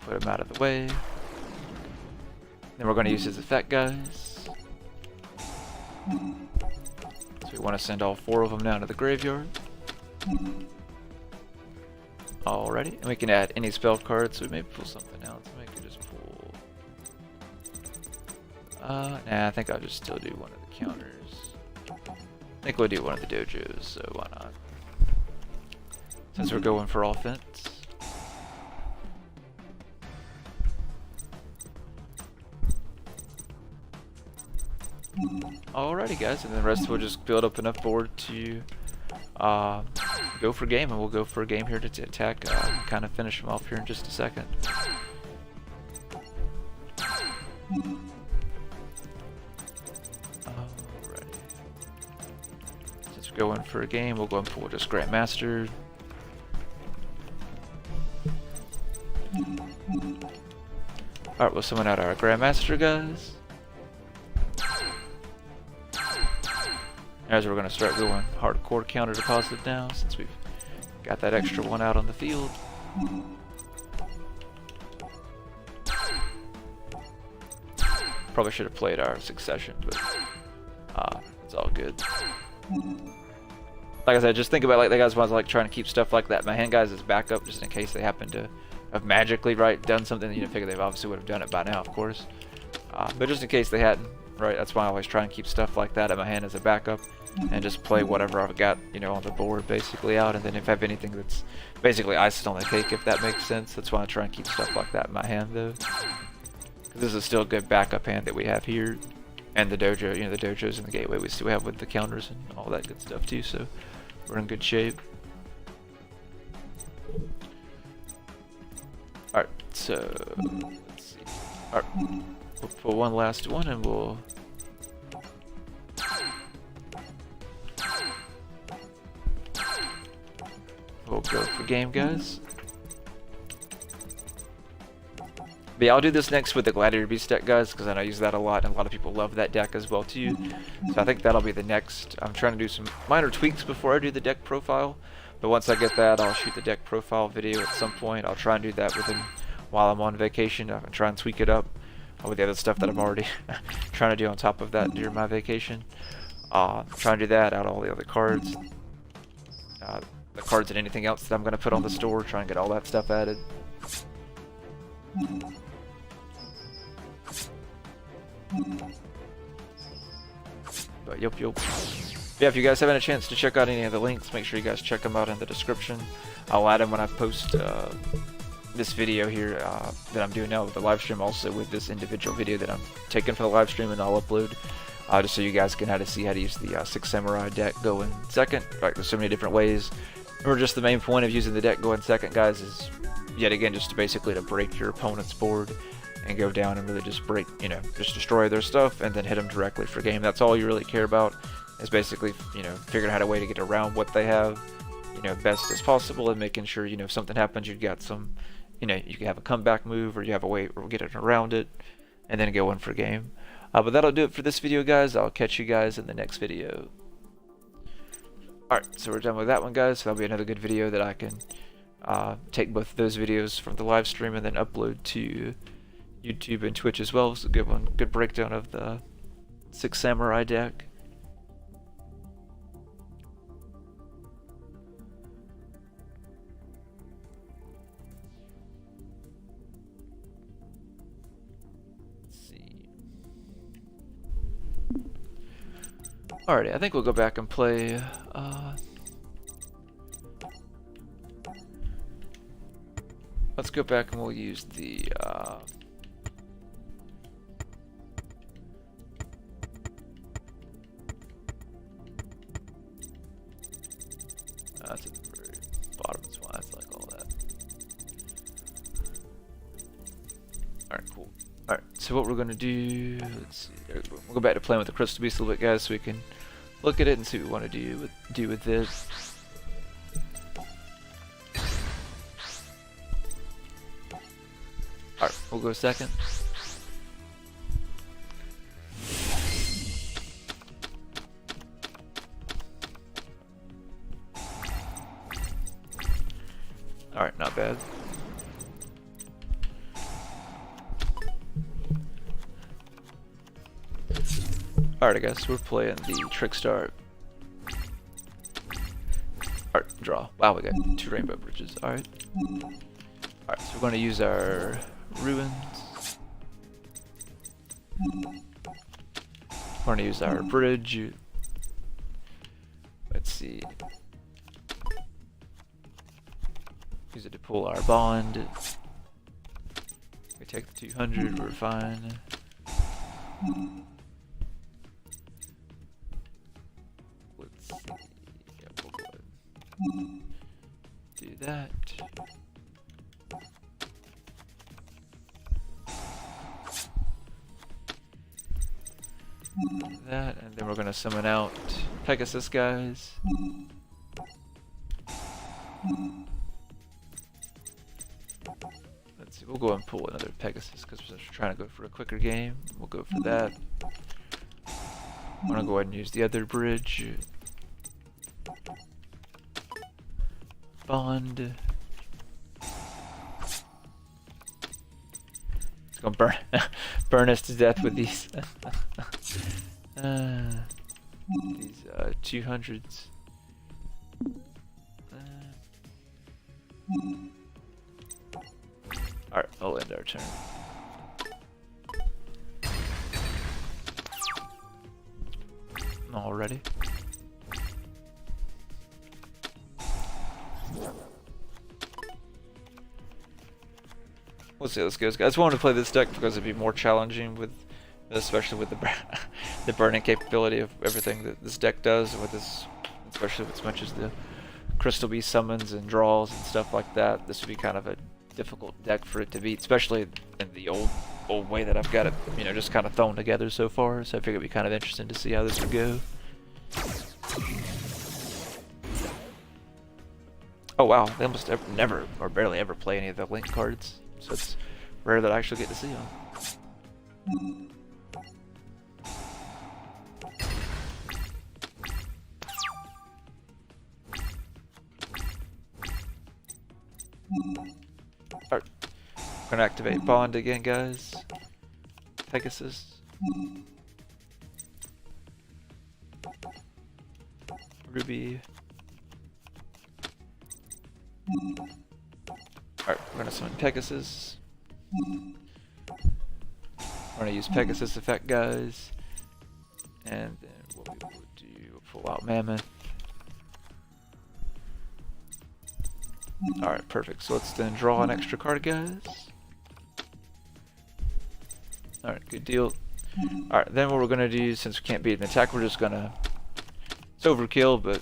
put him out of the way. Then we're going to use his effect, guys. So we want to send all 4 of them down to the graveyard. Alrighty, and we can add any spell card, so we may pull something else. We can just pull. Nah, I think I'll just still do one of the counters. I think we'll do one of the dojos, so why not? Since we're going for offense. Alrighty, guys, and then the rest we'll just build up enough board to go for game, and we'll go for a game here to attack, kind of finish them off here in just a second. Alrighty. Since we're going for a game, we'll go and pull just Grandmaster. Alright, we'll summon out our Grandmaster, guys. As we're going to start going hardcore counter deposit now, since we've got that extra one out on the field. Probably should have played our succession, but it's all good. Like I said, just think about like the guys want to like trying to keep stuff like that in my hand, guys, as backup, just in case they happen to have magically done something that you figure they obviously would have done it by now, of course. But just in case they hadn't, right? That's why I always try and keep stuff like that in my hand as a backup, and just play whatever I've got, you know, on the board basically out. And then if I have anything that's basically icing on the cake, if that makes sense, that's why I try and keep stuff like that in my hand though. Because this is still a good backup hand that we have here, and the dojo, you know, the dojos and the gateway we still have with the counters and all that good stuff too. So we're in good shape. Alright, so let's see. Alright, we'll put one last one and we'll go for game, guys. But yeah, I'll do this next with the Gladiator Beast deck, guys, because I know I use that a lot, and a lot of people love that deck as well too. So I think that'll be the next. I'm trying to do some minor tweaks before I do the deck profile, but once I get that, I'll shoot the deck profile video at some point. I'll try and do that while I'm on vacation. I'll try and tweak it up with the other stuff that I'm already trying to do on top of that during my vacation. Try and do that, add all the other cards, the cards and anything else that I'm going to put on the store, try and get all that stuff added. But yep. Yeah, if you guys haven't had a chance to check out any of the links, make sure you guys check them out in the description. I'll add them when I post this video here that I'm doing now with the live stream, also with this individual video that I'm taking for the live stream, and I'll upload just so you guys can see how to use the 6 Samurai deck going second. Like, there's so many different ways. Remember, just the main point of using the deck going second, guys, is yet again just basically to break your opponent's board and go down and really just break, you know, just destroy their stuff and then hit them directly for game. That's all you really care about, is basically, you know, figuring out a way to get around what they have, you know, best as possible, and making sure, you know, if something happens, you've got some, you know, you can have a comeback move, or you have a way or get it around it, and then go in for game. But that'll do it for this video, guys. I'll catch you guys in the next video. Alright, so we're done with that one, guys. So that'll be another good video that I can take both of those videos from the live stream and then upload to YouTube and Twitch as well. So good one, good breakdown of the 6 Samurai deck. Alrighty, I think we'll go back and play let's go back and we'll use the that's at the very bottom, that's why I like all that. Alright, cool. Alright, so what we're gonna do, let's see, we'll go back to playing with the Crystal Beast a little bit, guys, so we can look at it and see what we want to do with this. Alright, we'll go second. Alright, not bad. Alright, I guess we're playing the Trick Start. Alright, draw. Wow, we got 2 rainbow bridges. Alright. Alright, so we're going to use our ruins. We're going to use our bridge. Let's see. Use it to pull our bond. We take the 200, we're fine. Let's see. Yeah, we'll go ahead and do that. That, and then we're gonna summon out Pegasus guys. Let's see, we'll go and pull another Pegasus because we're trying to go for a quicker game. We'll go for that. I'm gonna go ahead and use the other bridge. Bond. It's gonna burn us to death with these. These 200s. Alright, I'll end our turn. Already. We'll see how this goes, guys. I wanted to play this deck because it'd be more challenging with, especially with the burning capability of everything that this deck does, with this, especially with as much as the Crystal Beast summons and draws and stuff like that. This would be kind of a difficult deck for it to beat, especially in the old way that I've got it, you know, just kind of thrown together so far. So I figured it'd be kind of interesting to see how this would go. Oh wow, they almost never or barely ever play any of the Link cards, so it's rare that I actually get to see them. Alright, I'm gonna activate Bond again, guys. Pegasus. Ruby. Alright, we're gonna summon Pegasus. We're gonna use Pegasus effect, guys. And then what we will do, we'll pull out Mammoth. Alright, perfect. So let's then draw an extra card, guys. Alright, good deal. Alright, then what we're gonna do, since we can't beat an attack, we're just gonna... It's overkill, but...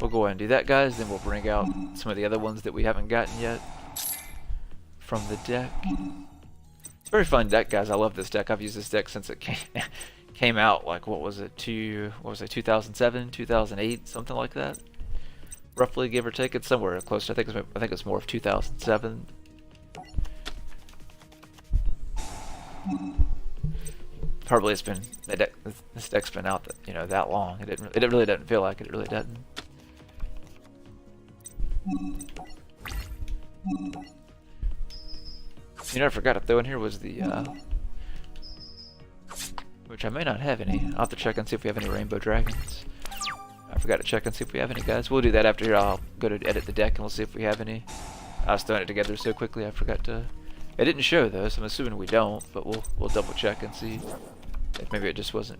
We'll go ahead and do that, guys. Then we'll bring out some of the other ones that we haven't gotten yet from the deck. It's a very fun deck, guys. I love this deck. I've used this deck since it came out. Like, what was it? 2007, 2008, something like that. Roughly, give or take. It's somewhere close to, I think it's more of 2007. Probably it's been this deck's been out that, you know, that long. It really doesn't feel like it. It really doesn't. You know, I forgot to throw in here was the which I may not have any. I'll have to check and see if we have any Rainbow Dragons. I forgot to check and see if we have any, guys. We'll do that after here. I'll go to edit the deck and we'll see if we have any. I was throwing it together so quickly I forgot to. It didn't show though, so I'm assuming we don't. But we'll double check and see if maybe it just wasn't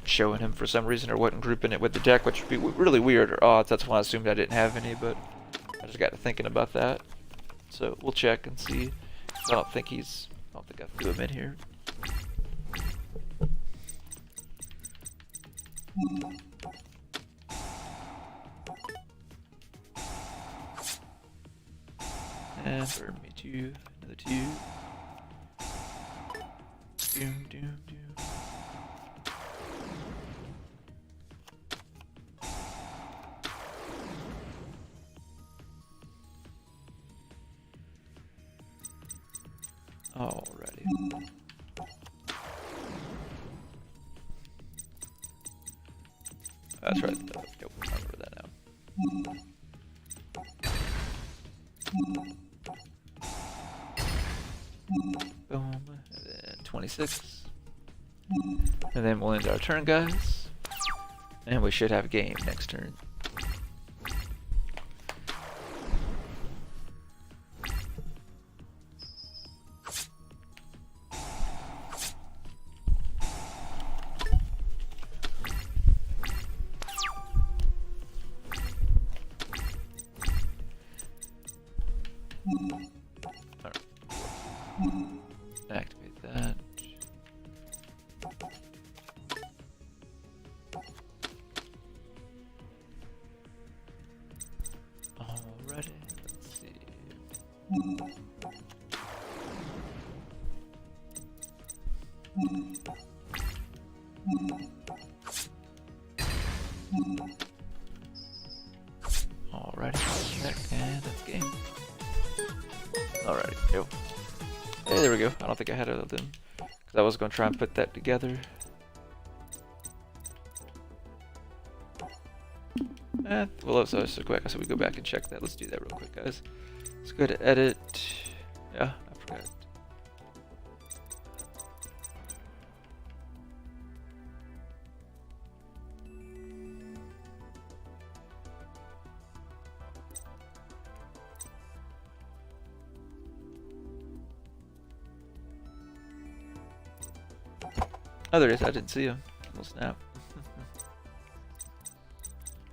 showing him for some reason or wasn't grouping it with the deck, which would be really weird or odd. That's why I assumed I didn't have any, but I just got to thinking about that. So we'll check and see. I don't think I threw him in here. And burn me two, another two. Doom, doom, doom. Alrighty. That's right. Yep, I remember that now. Boom. And then 26. And then we'll end our turn, guys. And we should have game next turn. Activate that. Alrighty, let's see. Alrighty, and that's game. Alrighty, go. Hey, there we go. I don't think I had it of them. Because I was going to try and put that together. Well, so quick. So we go back and check that. Let's do that real quick, guys. Let's go to edit. Yeah, I forgot. Oh, there it is. I didn't see him. Little snap.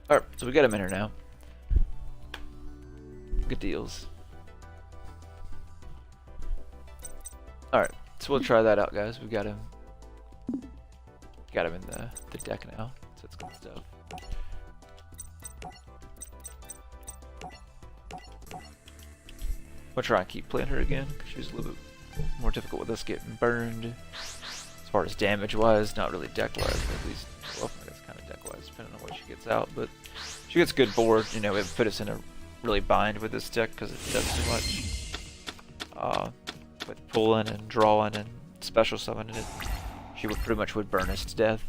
Alright, so we got him in here now. Good deals. Alright, so we'll try that out, guys. We got him. Got him in the deck now. So that's good stuff. We'll try and keep playing her again, because she was a little bit more difficult with us getting burned. As far as damage wise, not really deck wise, at least. Well, I guess kind of deck wise, depending on what she gets out. But she gets good board. You know, it put us in a really bind with this deck because it does too much. With pulling and drawing and special summoning it, she would pretty much burn us to death.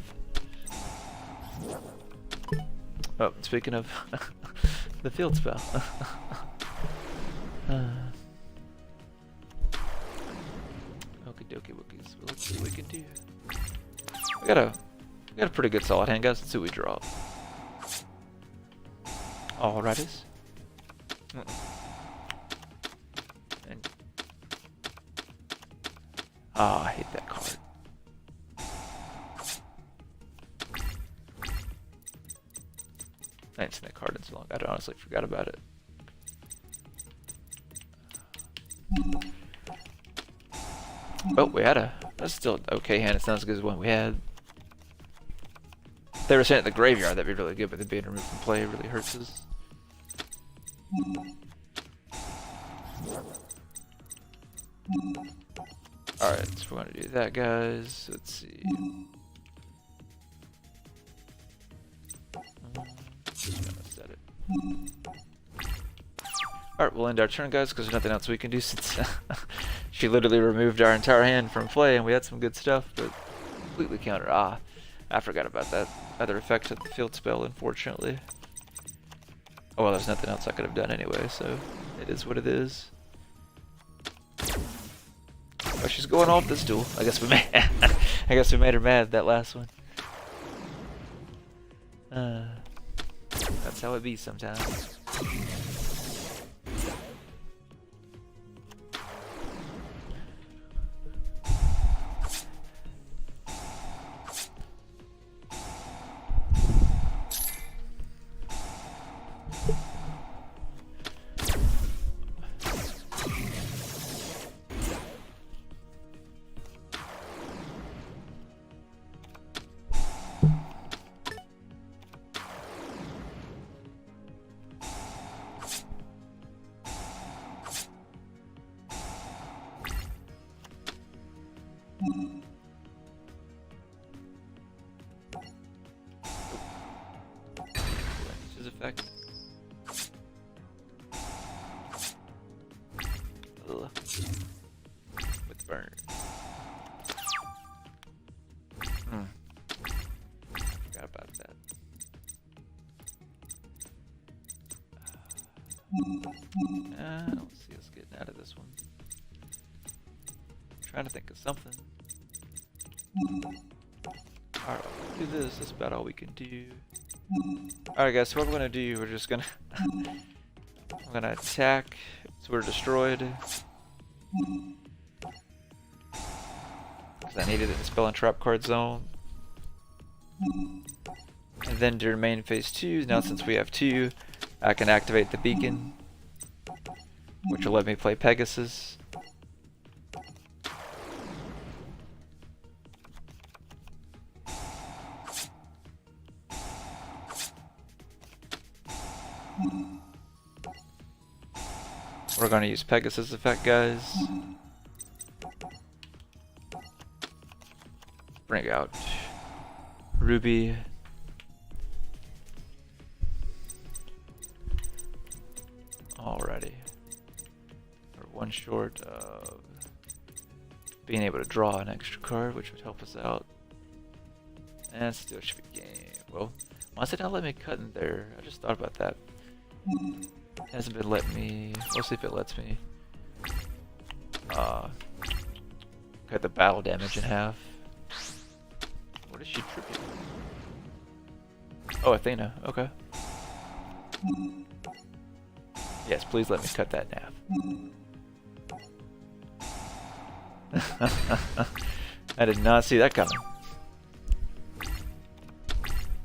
Oh, speaking of the field spell. Okie dokie wookies. Well, let's see what we can do. We got a pretty good solid hand, guys. Let's see what we draw. Alrighties. And I hate that card. I ain't seen that card in so long. I honestly forgot about it. Oh, we had that's still an okay hand. It's not as good as one we had. If they were sent in the graveyard, that'd be really good, but them being removed from play really hurts us. Alright, so we're gonna do that, guys. Let's see. Just gonna set it. Alright, we'll end our turn, guys, because there's nothing else we can do since she literally removed our entire hand from play, and we had some good stuff, but completely counter. Ah, I forgot about that other effect of the field spell, unfortunately. Oh well, there's nothing else I could have done anyway, so it is what it is. Oh, she's going off this duel. I guess we made I guess we made her mad that last one. That's how it be sometimes. His effect. Ugh. With Let's see us getting out of this one. Trying to think of something. Alright, do this. That's about all we can do. Alright guys, so what we're gonna do, we're just gonna I'm gonna attack, so we're destroyed. Because I needed it in spell and trap card zone. And then to remain phase 2, now since we have 2, I can activate the beacon, which will let me play Pegasus. We're going to use Pegasus effect, guys. Bring out Ruby. Alrighty. We're one short of being able to draw an extra card, which would help us out. And still should be game. Well, why does it not let me cut in there? I just thought about that. It hasn't been letting me. We'll see if it lets me cut the battle damage in half. What is she tripping? Oh, Athena. Okay. Yes, please let me cut that in half. I did not see that coming.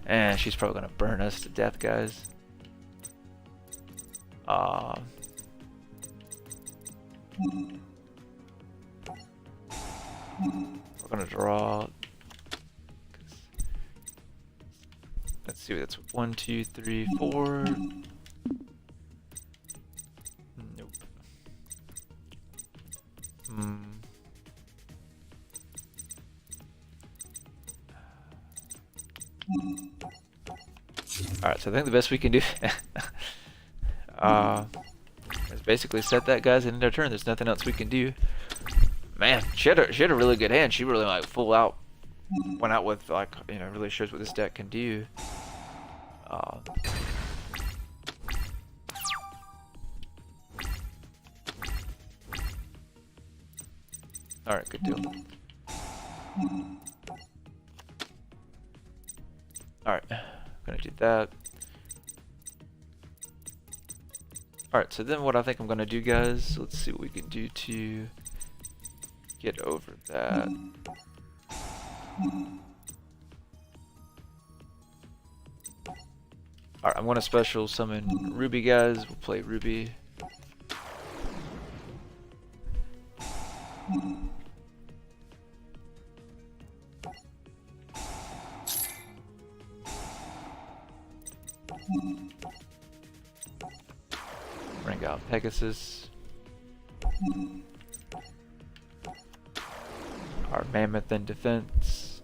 And she's probably gonna burn us to death, guys. We're gonna draw. Let's see, that's 1, 2, 3, 4. Nope. Alright, so I think the best we can do is basically set that guy's in their turn. There's nothing else we can do. Man, she had a really good hand. She really like full out went out with like, you know, really shows what this deck can do. Alright, good deal. Alright, gonna do that. Alright, so then what I think I'm gonna do, guys, let's see what we can do to get over that. Alright, I'm gonna special summon Ruby, guys. We'll play Ruby. Bring out Pegasus. Our Mammoth in defense.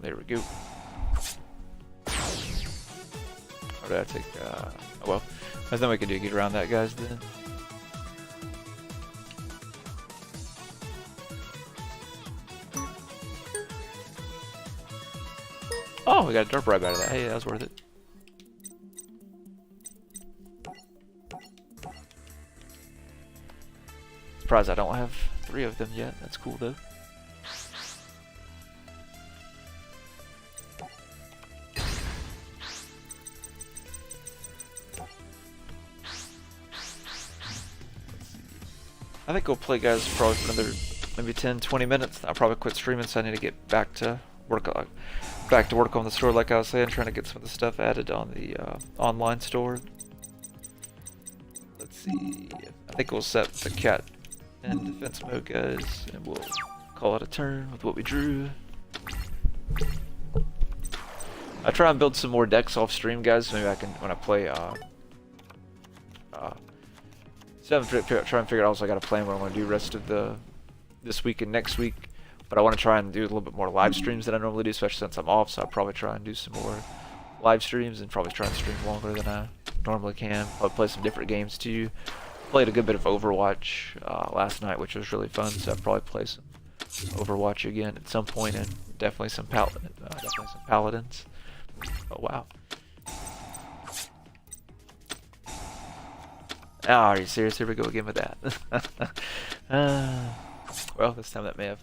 There we go. Or did I take, oh well. There's nothing we can do to get around that, guys, then. Oh, we got a derp right out of that. Hey, that was worth it. Surprised I don't have 3 of them yet. That's cool though. I think we'll play, guys, probably for another maybe 10-20 minutes. I'll probably quit streaming, so I need to get back to work on the store, like I was saying, trying to get some of the stuff added on the online store. Let's see. I think we'll set the cat in defense mode, guys, and we'll call it a turn with what we drew. I try and build some more decks off stream, guys. So maybe I can, when I play, so I'm trying to figure out. Also, I got a plan what I'm going to do rest of this week and next week. But I want to try and do a little bit more live streams than I normally do, especially since I'm off. So I'll probably try and do some more live streams and probably try and stream longer than I normally can. I'll play some different games too. Played a good bit of Overwatch last night, which was really fun. So I'll probably play some Overwatch again at some point, and definitely some paladins. Oh wow. Oh, are you serious? Here we go again with that. Well, this time that may have.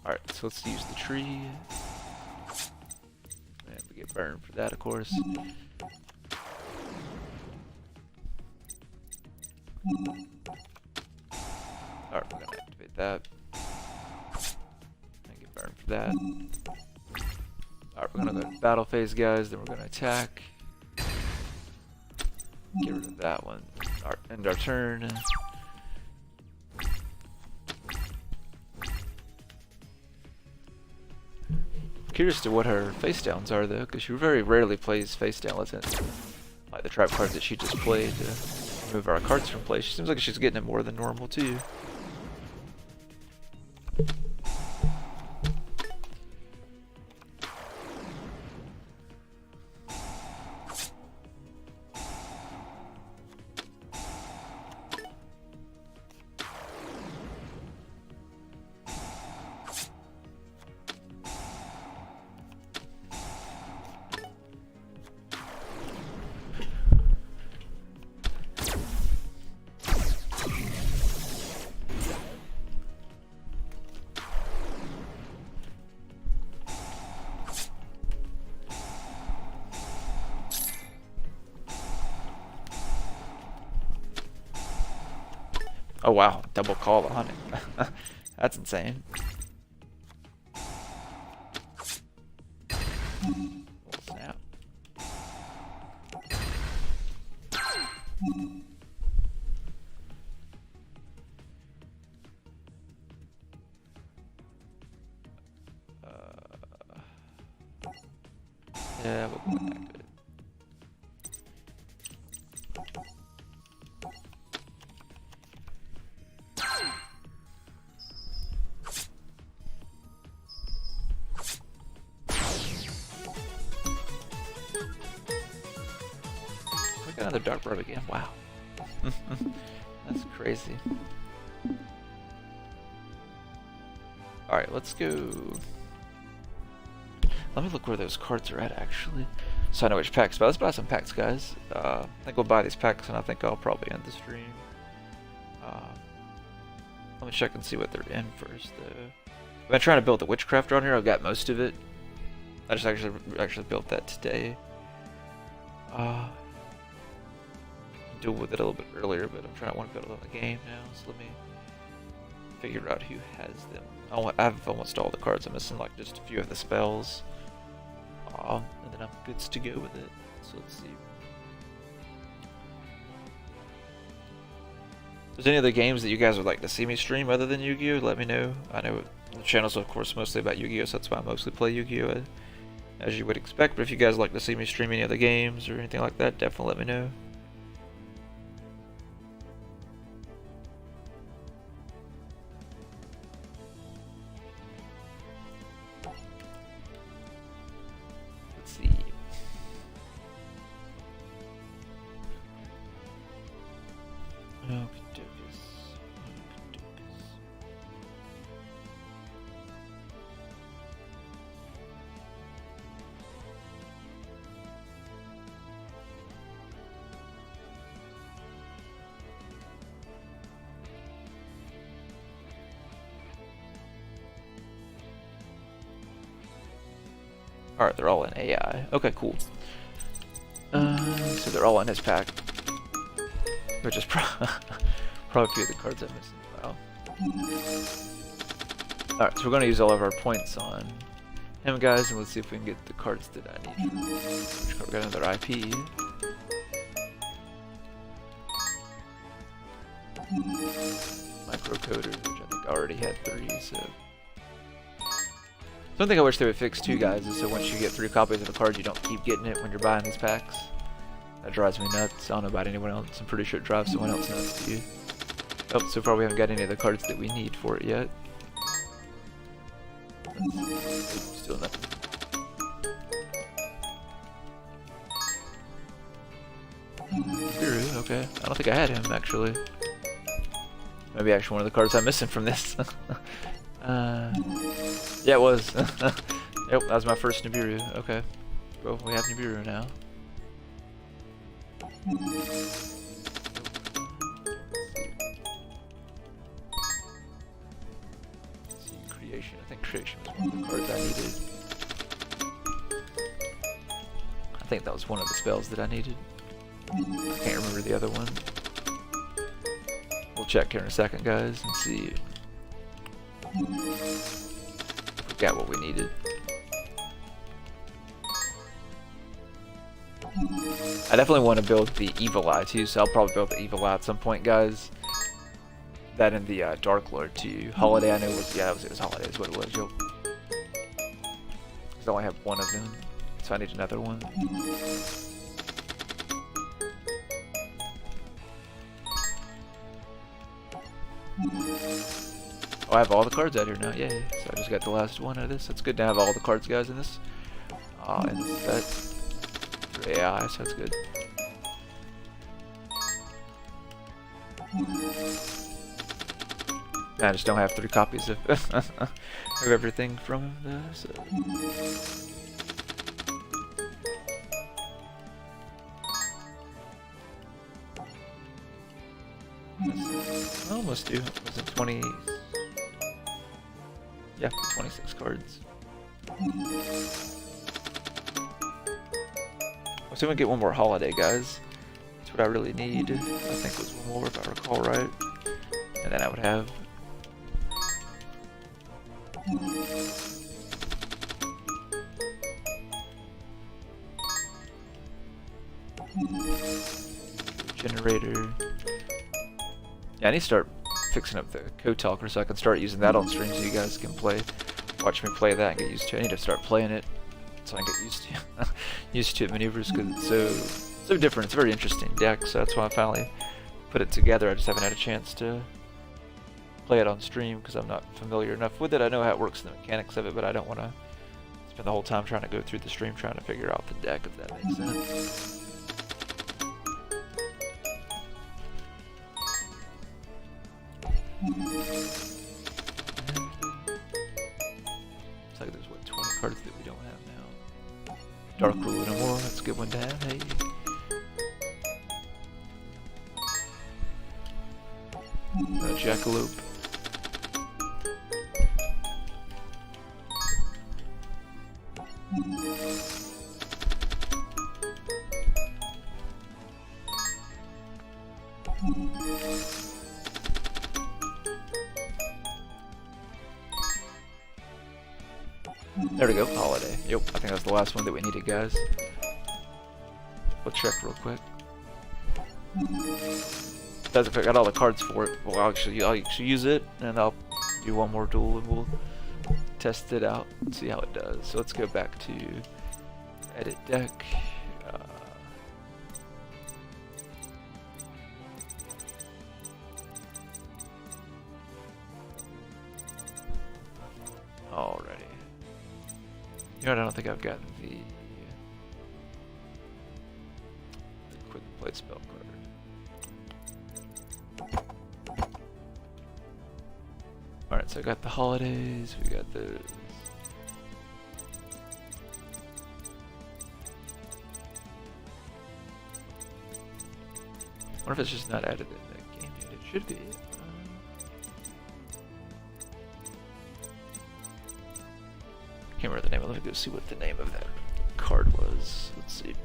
Alright, so let's use the tree. And we get burned for that, of course. Alright, we're gonna activate that. And get burned for that. Alright, we're gonna go to battle phase, guys, then we're gonna attack. Get rid of that one. End our turn. Curious to what her face downs are though, because she very rarely plays face down, isn't like the trap card that she just played to remove our cards from play. She seems like she's getting it more than normal too. Oh wow, double call on it. That's insane. Snap. Yeah, we'll go back to it. Another dark robe again. Wow. That's crazy. Alright, let's go. Let me look where those cards are at actually. So I know which packs, but let's buy some packs, guys. I think we'll buy these packs and I think I'll probably end the stream. Let me check and see what they're in first though. I've been trying to build the witchcraft on here. I've got most of it. I just actually built that today. Deal with it a little bit earlier, but I want to build it on the game now, so let me figure out who has them. I have almost all the cards. I'm missing like just a few of the spells, and then I'm good to go with it. So let's see. If there's any other games that you guys would like to see me stream other than Yu-Gi-Oh, let me know. I know the channel's of course mostly about Yu-Gi-Oh, so that's why I mostly play Yu-Gi-Oh, as you would expect. But if you guys would like to see me stream any other games or anything like that, definitely let me know. Alright, they're all in AI. Okay, cool. So they're all in his pack. Which is probably a few of the cards I'm missing. Wow. Alright, so we're going to use all of our points on him, guys, and let's see if we can get the cards that I need. Which card? We got another IP. Microcoder, which I think I already had 3, so... Something I wish they would fix too, guys, is so once you get 3 copies of a card, you don't keep getting it when you're buying these packs. That drives me nuts. I don't know about anyone else. I'm pretty sure it drives someone else nuts too. Oh, so far we haven't got any of the cards that we need for it yet. Still nothing. Guru, okay. I don't think I had him actually. Maybe actually one of the cards I'm missing from this. Yeah, it was. Yep, that was my first Nibiru. Okay. Well, we have Nibiru now. Creation. I think creation was one of the cards I needed. I think that was one of the spells that I needed. I can't remember the other one. We'll check here in a second, guys, and see. Got what we needed. I definitely want to build the Evil Eye too, so I'll probably build the Evil Eye at some point, guys. That and the Dark Lord too. Holiday, I know was, yeah, it was Holiday is what it was, yep. Because I only have one of them, so I need another one. Oh, I have all the cards out here now, yay. So I just got the last one of this. It's good to have all the cards, guys, in this. In this set. For AI, so that's good. I just don't have 3 copies of, of everything from him, though, so. I almost do. Was it 20? Yeah, 26 cards. So we get one more holiday, guys. That's what I really need. I think it was one more, if I recall right. And then I would have. Generator. Yeah, I need to start fixing up the code talker so I can start using that on stream so you guys can watch me play that and get used to it. I need to start playing it so I can get used to it maneuvers, because it's so different. It's a very interesting deck, so that's why I finally put it together. I just haven't had a chance to play it on stream because I'm not familiar enough with it. I know how it works and the mechanics of it, but I don't want to spend the whole time trying to go through the stream trying to figure out the deck, if that makes sense. It's like there's what, 20 cards that we don't have now. Dark Rule no more, that's a good one to have, hey. Jackalope. There we go, holiday. Yep, I think that's the last one that we needed, guys. We'll check real quick. Does if I got all the cards for it. Well, I'll actually use it, and I'll do one more duel, and we'll test it out and see how it does. So let's go back to edit deck. Alrighty. You know what, I don't think I've gotten the quick play spell card. Alright, so I got the holidays, we got those. I wonder if it's just not added in that game yet. It should be. Can't remember the name. Let me go see what the name of that card was. Let's see.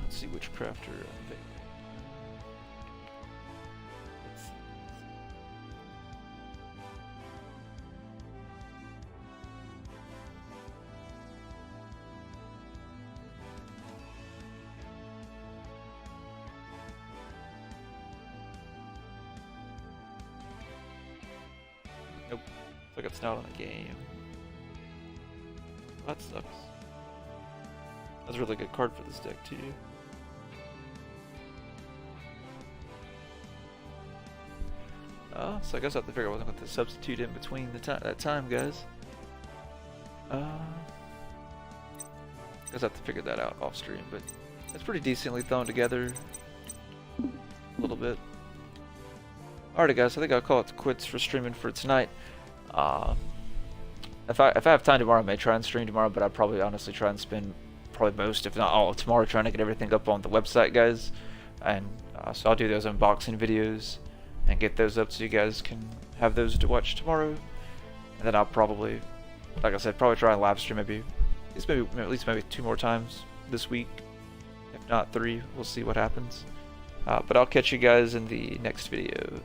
Let's see which crafter. Nope. Looks like it's not on the game. That sucks. That's a really good card for this deck too. So I guess I have to figure out what I'm going to substitute in between that time, guys. Guess I have to figure that out off stream, but it's pretty decently thrown together. A little bit. Alrighty, guys. I think I'll call it quits for streaming for tonight. If I have time tomorrow, I may try and stream tomorrow, but I'd probably honestly try and spend probably most, if not all, of tomorrow trying to get everything up on the website, guys. And so I'll do those unboxing videos and get those up so you guys can have those to watch tomorrow. And then I'll probably, like I said, probably try and live stream at least maybe 2 more times this week, if not 3. We'll see what happens. But I'll catch you guys in the next video.